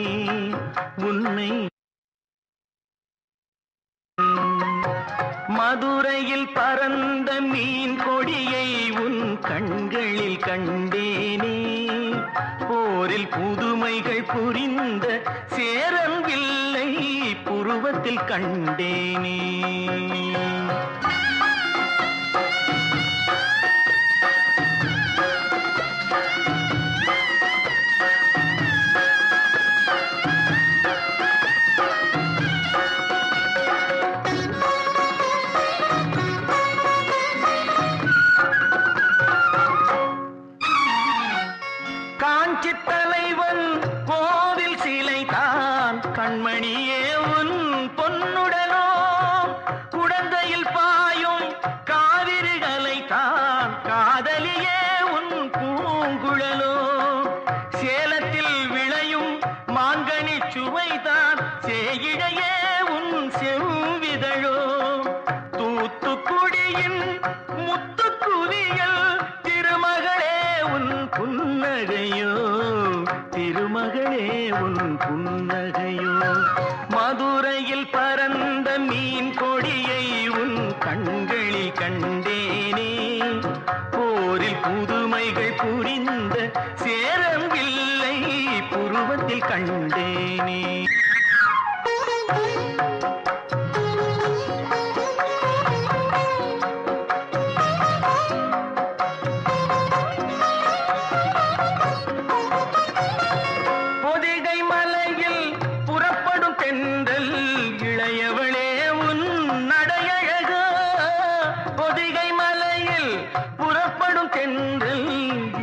உன்னை. மதுரையில் பறந்த மீன் கொடியை உன் கண்களில் கண்டேனே, போரில் புதுமைகள் புரிந்த சேரங்கில்லை புருவத்தில் கண்டேனே. காஞ்சி தலைவன் கோவில் சிலை தான் கண்மணியே உன் பொன்னுடனோ, குடந்தையில் பாயும் காவிரிகளை தான் காதலியே உன் பூங்குழலோ, சேலத்தில் விளையும் மாங்கனி சுவைதான் சேயிடையே உன் செவ்விதழோ, தூத்துக்குடியின் முத்துக்குவியல் திருமகளே உன் புன்னகையோ, திருமகளே உன் புன்னகையோ. மதுரையில் பறந்த மீன் கொடியை உன் கண்களில் கண்டேனே, போரில் புதுமைகள் புரிந்த சேரங்கில்லை புருவத்தில் கண்டேனே. பொதிகை மலையில் புறப்படும் தென்றல் இளையவளே உன் நடையழகோ, பொதிகை மலையில் புறப்படும் தென்றல்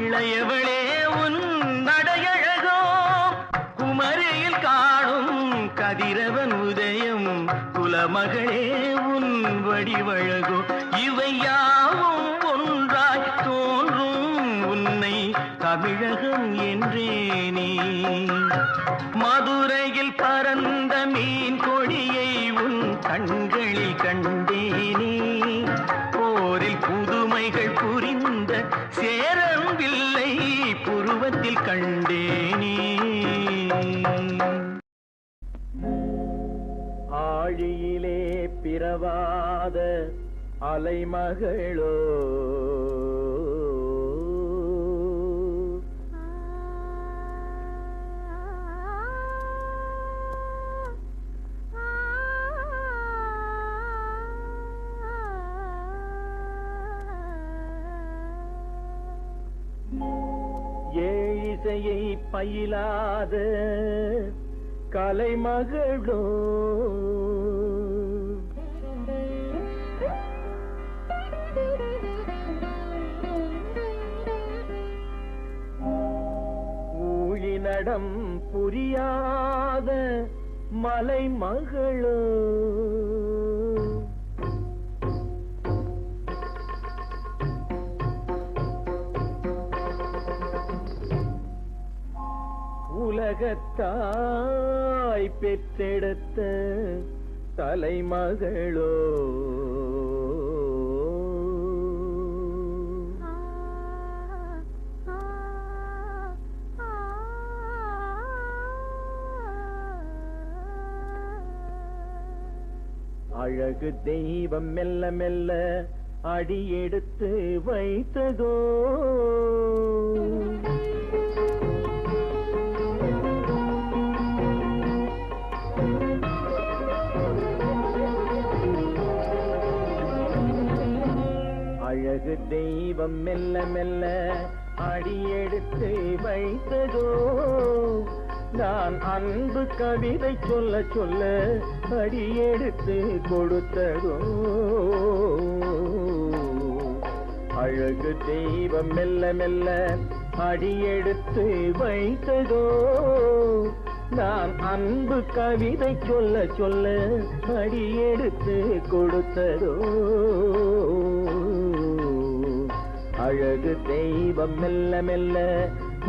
இளையவளே உன் நடையழகோ, குமரியில் காணும் கதிரவன் உதயம் குலமகளே உன் வடிவழகோ. இவை யாவும் ஒன்றாய் தோன்றும் உன்னை தமிழகம் என்றேனே, மதுரையில் பறந்த மீன் கொடியை உன் கண்களில் கண்டேனே, போரில் புதுமைகள் புரிந்த சேரங்கில்லை புருவத்தில் கண்டேனே. ஆழியிலே பிறவாத அலைமகளோ, ஏழிசையை பயிலாத கலைமகளோ, ஊழிநடம் புரியாத மலைமகளோ, உலகத்தாய் பெற்றெடுத்த தலைமகளோ, அழகு தெய்வம் மெல்ல மெல்ல அடியெடுத்து வைத்ததோ அழகு தெய்வம் மெல்ல மெல்ல அடியெடுத்து வைத்ததோ நான் அன்பு கவிதை சொல்ல சொல்ல அடியெடுத்து கொடுத்ததோ அழகு தெய்வம் மெல்ல மெல்ல அடியெடுத்து வைத்ததோ நான் அன்பு கவிதை சொல்ல சொல்ல அடியெடுத்து கொடுத்ததோ அழகு தெய்வம் மெல்ல மெல்ல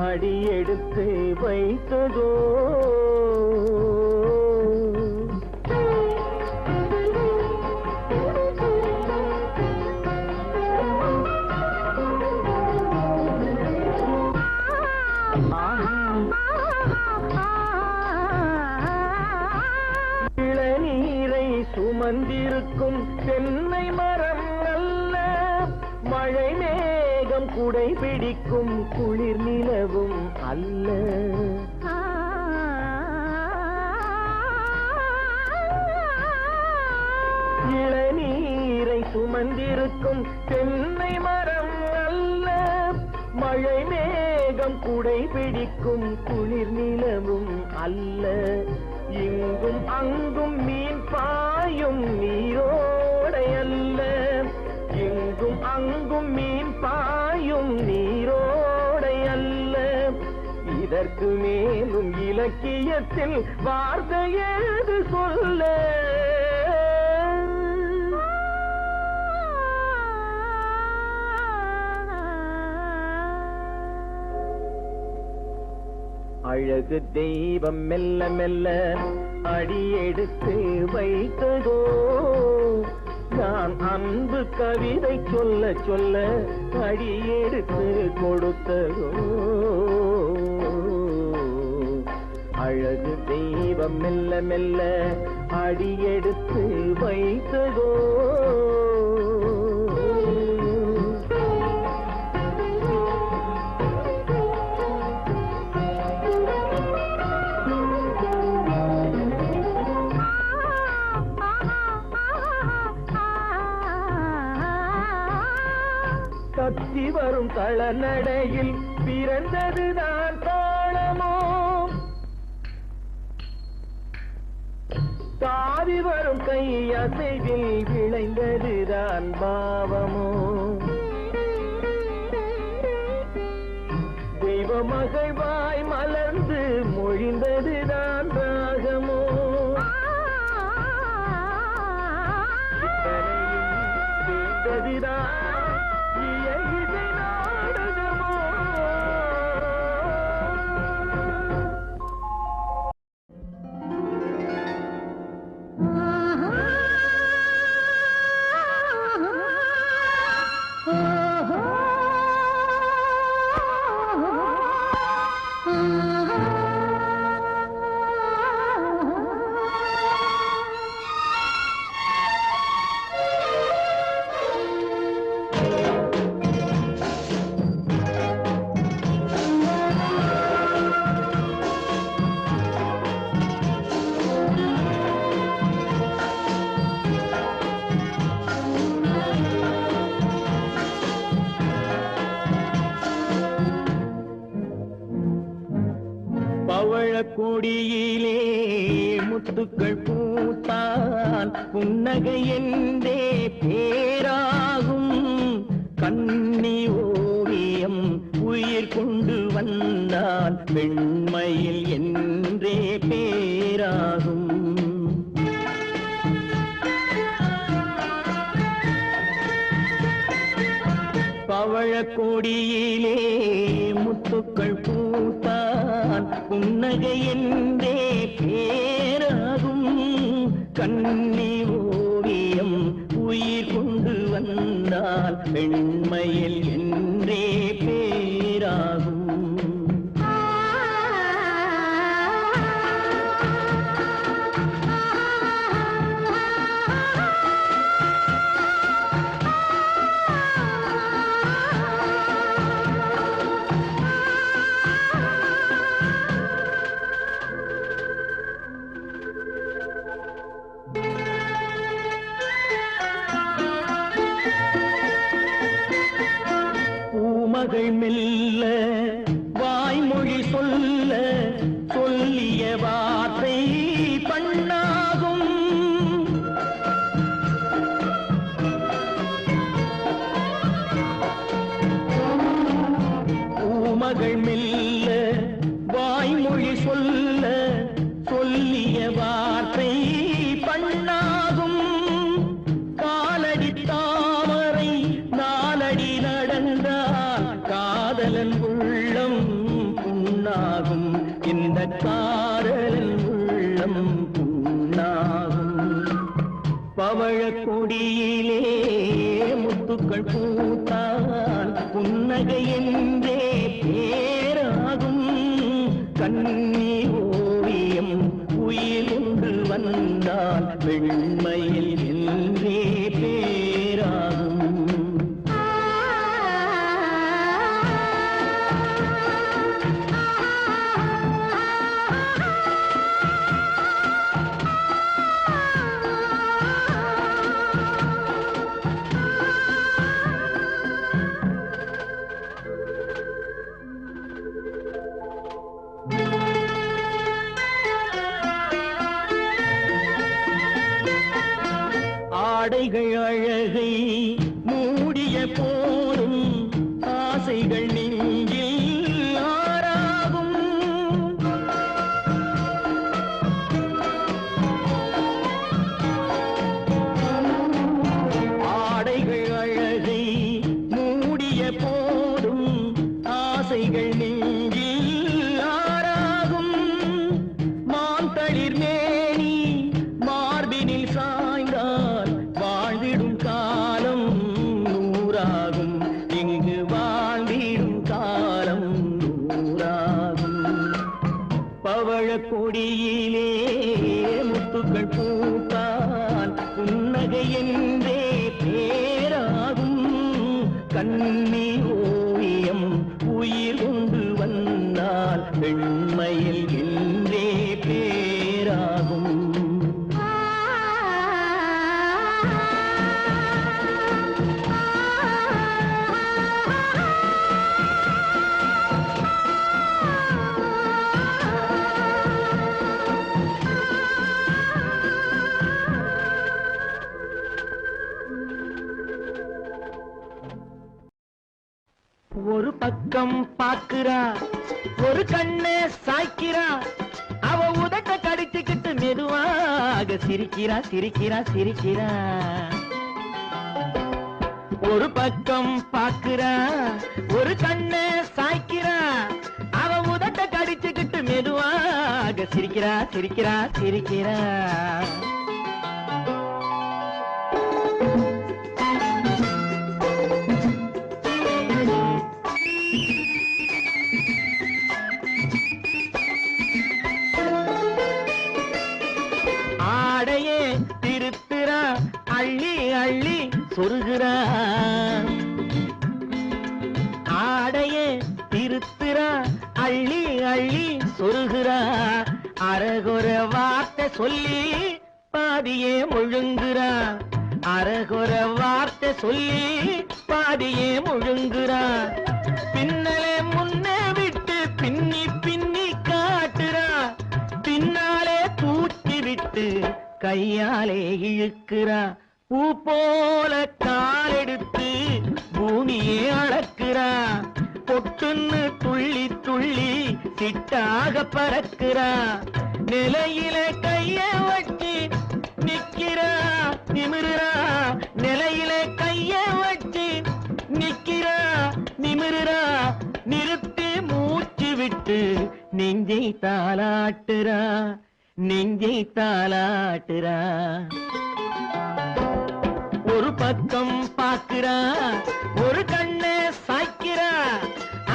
அடியெடுத்து வைத்ததோ இளநீரை சுமந்திருக்கும் தென்னை மரம் அல்ல மழை மேகம் குடை பிடிக்கும் குளிர் நிலவும் அல்ல இளநீரை சுமந்திருக்கும் தென்னை மரம் அல்ல மழை மேகம் குடை பிடிக்கும் குளிர் நிலவும் அல்ல இங்கும் அங்கும் மீன் பாயும் நீரோடை அல்ல இங்கும் அங்கும் மீன் பாயும் நீரோடை அல்ல இதற்கு மேலும் இலக்கியத்தில் வார்த்தை ஏது சொல்ல அழகு தெய்வம் மெல்ல மெல்ல அடியெடுத்து வைத்ததோ நான் அன்பு கவிதை சொல்ல சொல்ல அடியெடுத்து கொடுத்ததோ அழகு தெய்வம் மெல்ல மெல்ல அடியெடுத்து வைத்ததோ கத்தி வரும் தளநடையில் பிறந்ததுதான் தாளமோ தாவி வரும் கை அசைவில் விளைந்ததுதான் பாவமோ தெய்வ மகிழ்வாய் மலர்ந்து மொழிந்ததுதான் ராகமோ வேண்டதுதான் கொடியிலே முத்துக்கள் பூத்தால் புன்னகை என்றே பேராகும் கண்ணி ஓவியம் உயிர் கொண்டு வந்தால் வெண்மையில் என்றே பேராகும் பவழக்கொடியிலே முத்துக்கள் பூத்தான் புன்னகை என்றே பேராகும் கண்ணி ஓவியம் உயிர் கொண்டு வந்தால் வெண்மையில் என்றே பேராகும் பூமகள் மெல்ல வாய்மொழி சொல்ல சொல்லிய வார்த்தை பண்ணாகும். பூமகள் மெல்ல வாய்மொழி சொல்ல சொல்லிய வார்த்தை பண்ணாகும். காலடி தாமரை நாலடி நடந்தால் காதலன் உள்ளம் புண்ணாகும். இந்த காதலன் உள்ளம் புண்ணாகும். பவழ கொடியிலே முத்துக்கள் பூத்தால் புன்னகை என்றே பேராகும். கண்ணி ஓவியம் உயிர் கொண்டு வந்தால் வெண்மையில் என்றே பேராகும். ஆடைகள் அழகை மூடிய போதும் ஆசைகள் நெஞ்சில் ஆறாகும். ஆடைகள் அழகை மூடிய போதும் ஆசைகள் நெஞ்சில் ஆறாகும். மான் தளிர் மேனி மார்பினில் சாய்ந்தால் வாழ்ந்திடும் காலம் நூறாகும். இங்கு வாழ்ந்திடும் காலம் நூறாகும். பவழ கொடியிலே முத்துக்கள் பூத்தால் புன்னகை என்றே பேராகும். கண்ணி ஓவியம் உயிர் கொண்டு வந்தால் வெண்மையில் என்றே பேராகும். ஒரு பக்கம் பாக்குறா ஒரு கண்ணை சாய்க்கிறா. அவ உதட்ட கடிச்சுக்கிட்டு மெதுவாக சிரிக்கிறா சிரிக்கிறா சிரிக்கிறா. ஒரு பக்கம் பாக்குறா ஒரு கண்ணை சாய்க்கிறா. அவ உதட்ட கடிச்சுக்கிட்டு மெதுவாக சிரிக்கிறா சிரிக்கிறா சிரிக்கிறா. ஆடையே திருத்துறா அள்ளி அள்ளி சொருகிறா. ஆடையே திருத்துறா அள்ளி அள்ளி சொருகிறா. அரகுற வார்த்தை சொல்லி பாதியே முழுங்குறா. அரகுற வார்த்தை சொல்லி பாதியே முழுங்குறா. பின்னலே முன்னே விட்டு பின்னி பின்னி காட்டுறா. பின்னாலே தூக்கி விட்டு கையாலே இழுக்கிறா. பூ போல காலெடுத்து பூமியே அளக்கிறா. பொட்டுன்னு துள்ளி துள்ளி சிட்டாக பறக்கிறா. நிலையில கைய வச்சு நிக்கிறா நிமிருறா. நிலையில கைய வச்சு நிக்கிறா நிமிருறா. நிறுத்தி மூச்சு விட்டு நெஞ்சை தாலாட்டுறா நெஞ்சை தாலாட்டுறா. ஒரு பக்கம் பாக்குறா ஒரு கண்ணை சாய்க்கிறா.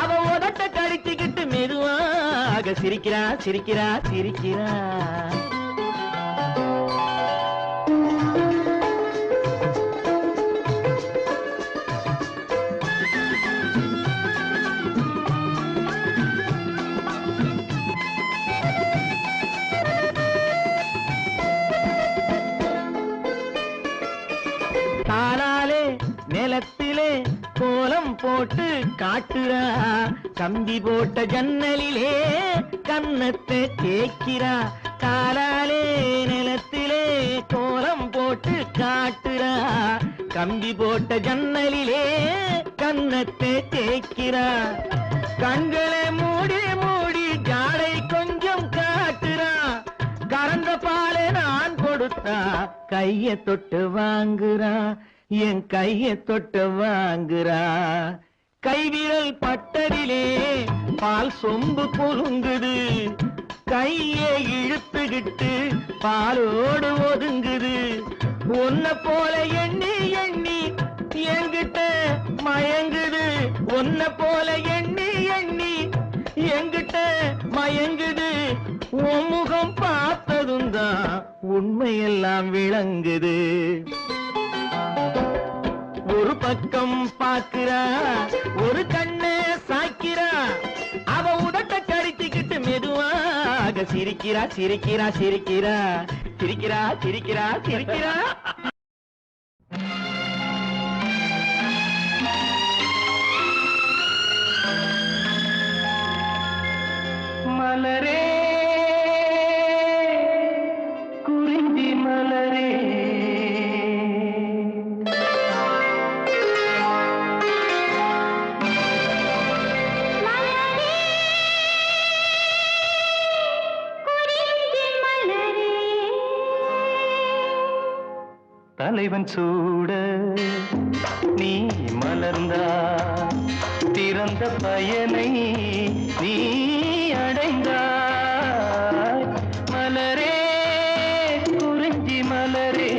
அவ உதட்ட கடிச்சுக்கிட்டு மெதுவாக சிரிக்கிறா சிரிக்கிறா சிரிக்கிறா. தானாலே நிலத்திலே கோலம் போட்டு காட்டுறா, கம்பி போட்ட ஜன்னலிலே கன்னத்தை தேய்க்கிறா, காலாலே நிலத்திலே கோலம் போட்டு காட்டுறா, கம்பி போட்ட ஜன்னலிலே கன்னத்தை தேய்க்கிறா, கண்களை மூடி மூடி ஜாடை கொஞ்சம் காட்டுறா, கறந்த பாலை நான் கொடுத்தா கைய தொட்டு வாங்குறா, என் கைய தொட்டு வாங்குறா, கைவிரல் பட்டதிலே பால் சொம்பு பொருங்குது, கையை இழுத்துக்கிட்டு பாலோடு ஒதுங்குது, உன்னை போல எண்ணி எண்ணி என்கிட்ட மயங்குது, உன்னை போல எண்ணி எண்ணி என்கிட்ட மயங்குது, உன் முகம் பார்த்ததும் தான் உண்மையெல்லாம் விளங்குது. ஒரு பக்கம் பாக்குறா, ஒரு கண்ணை சாய்க்கிறா, அவ உதட்ட கடித்துக்கிட்டு மெதுவாக சிரிக்கிறா சிரிக்கிறா சிரிக்கிறா சிரிக்கிறா சிரிக்கிறா சிரிக்கிறா. மலரே குறிஞ்சி மலரே, தலைவன் சூட நீ மலர்ந்தா, பிறந்த பயனை நீ அடைந்தாய், மலரே குறிஞ்சி மலரே.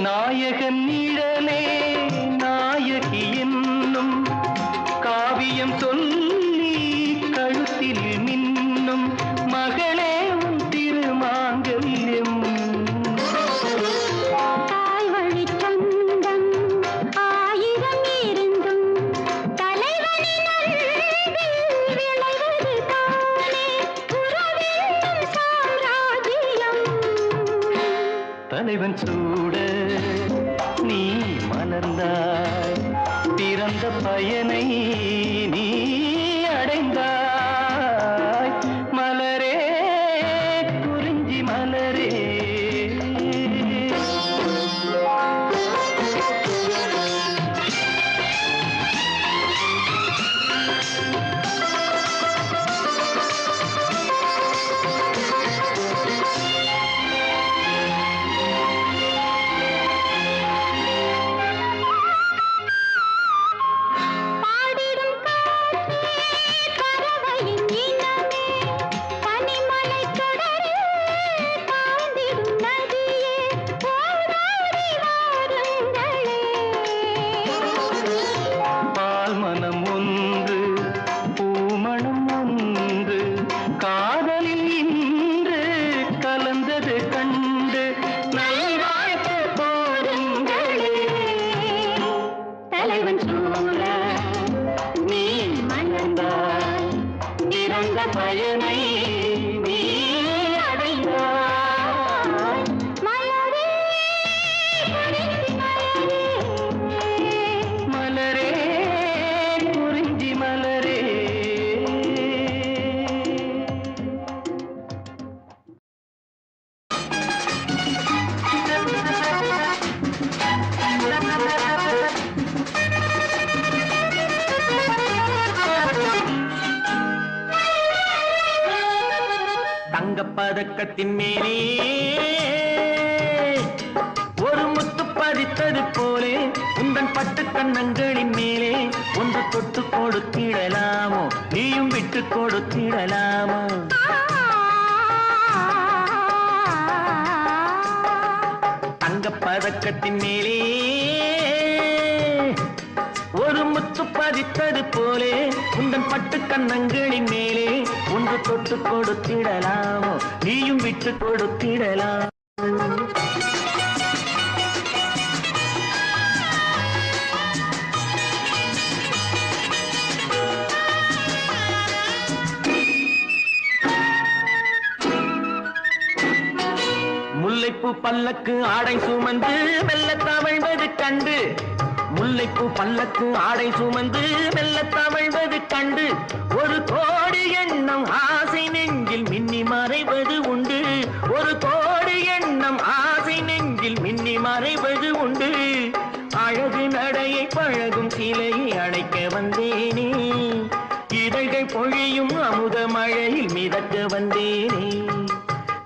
நாயகன் நிழலே நாயகி என்னும் காவியம் சொல்லி கழுத்தில் மின்னும் மகளே உன் திருமாங்கல்யம், தாய் வழி சொந்தம் ஆயிரம் இருந்தும் தலைவனின் அன்பில் விளைவது தானே உறவென்னும் சாம்ராஜ்யம். தலைவன் சூட நீ மலர்ந்தாய், பிறந்த பயனை நீ அடைந்தாய், மலரே குறிஞ்சி மலரே. பாடிடும் தங்கப்பதக்கத்தின் மேலே ஒரு முத்து பதித்தது போலே உந்தன் பட்டு கண்ணங்களின் மேலே ஒன்று தொட்டு கொடுத்திடலாமோ நீயும் விட்டு கொடுத்திடலாமோ தங்கப்பதக்கத்தின் மேலே ஒரு முத்து பதித்தது போலே உந்தன் பட்டு கண்ணங்களின் மேலே ஒன்று தொட்டு கொடுத்திடலாமோ நீயும் விட்டு கொடுத்திடலாம் முல்லைப்பூ பல்லக்கு ஆடை சுமந்து மெல்ல தவழ்வது கண்டு முல்லைப்பூ பல்லக்கு ஆடை சுமந்து மெல்ல தவழ்வது கண்டு ஒரு கோடி எண்ணம் ஆசை நெஞ்சில் மின்னி மறைவது உண்டு ஒரு கோடி எண்ணம் ஆசை நெஞ்சில் மின்னி மறைவது உண்டு அழகு நடையை பழகும் சிலையை அழைக்க வந்தேனே இதழ்கள் பொழியும் அமுத மழையில் மிதக்க வந்தேனே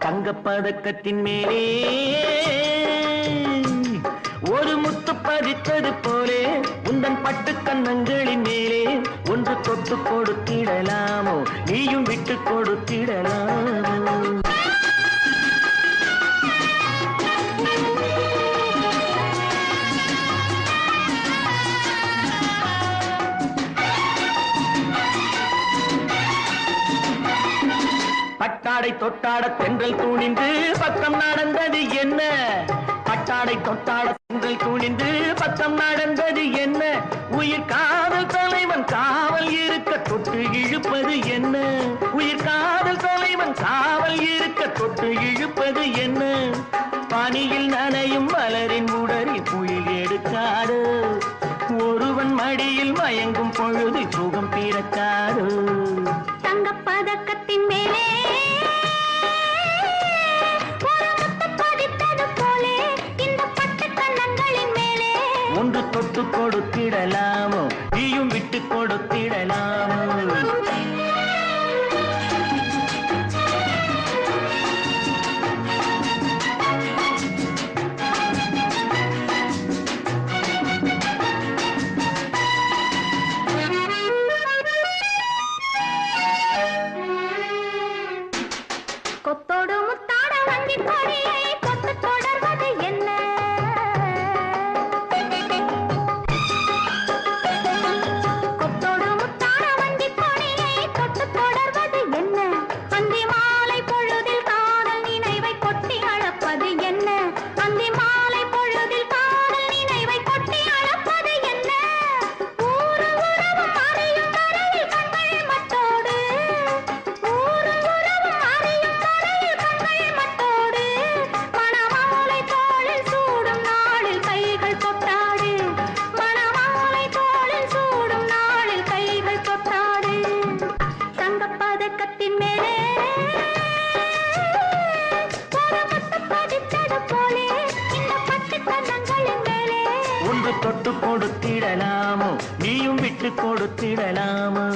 தங்கப்பதக்கத்தின் மேலே ஒரு முத்து பதித்தது போலே உந்தன் பட்டு கண்ணங்களின் மேலே ஒன்று தொட்டு கொடுத்திடலாமோ நீயும் விட்டு கொடுத்திடலாமோ பட்டாடை தொட்டாட தென்றல் தூணிந்து பக்கம் நடந்தது என்ன பட்டாடை தொட்டாட தென்றல் தூணிந்து பக்கம் நடந்தது என்ன உயிர் காதல் தலைவன் காவல் இருக்க தொட்டு இழுப்பது என்ன உயிர் காதல் தலைவன் காவல் இருக்க தொட்டு இழுப்பது என்ன பனியில் நனையும் மலரின் உடலில் புயல் எடுக்காது ஒருவன் மடியில் மயங்கும் பொழுது சுகம் பிறக்காது தங்கப்பதக்கத்தின் மேலே ஒன்று தொட்டு கொடுத்திடலாமோ நீயும் விட்டு கொடுத்திடலாமோ கொத்தோடு முத்தாட வண்டி கொடியை கொத்து தொடர்வது என்ன கொத்தோடு முத்தாட வண்டி கொடியை கொத்து தொடர்வது என்ன அந்தி மாலை பொழுதில் காதல் நினைவை கொட்டி அளப்பது என்ன அந்தி மாலை பொழுதில் காதல் நினைவை கொட்டி அளப்பது என்ன ஊரு உறவும் அறியும் வரையில் கண்கள் மட்டோடு ஊரு உறவும் அறியும் வரையில் கண்கள் மட்டோடு மணமாலை தோளில் சூடும் நாளில் கைகள் தொட்டாடு மணமாலை தோளில் சூடும் நாளில் கைகள் தொட்டாடு தங்கப்பதக்கத்தின் மேலே ஒரு முத்து பதித்தது போலே இந்த பட்டு கண்ணங்களின் மேலே ஒன்று தொட்டு கொடுத்திடலாமோ நீயும் விட்டு கொடுத்திடலாமோ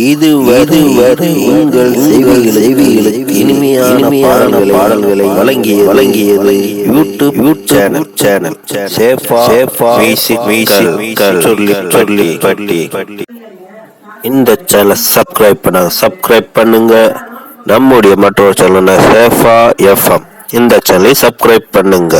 இதுவரை உங்கள் செவிகளுக்கு இனிமையான பாடல்களை வழங்கியது யூடியூப் சேனல் சேஃபா மியூசிக்கல் சொல்லி பட்டி. இந்த சேனலை சப்ஸ்கிரைப் பண்ணுங்க. நம்முடைய மற்றொரு சேனல் சேஃபா எஃப்எம், இந்த சேனலை சப்ஸ்கிரைப் பண்ணுங்க.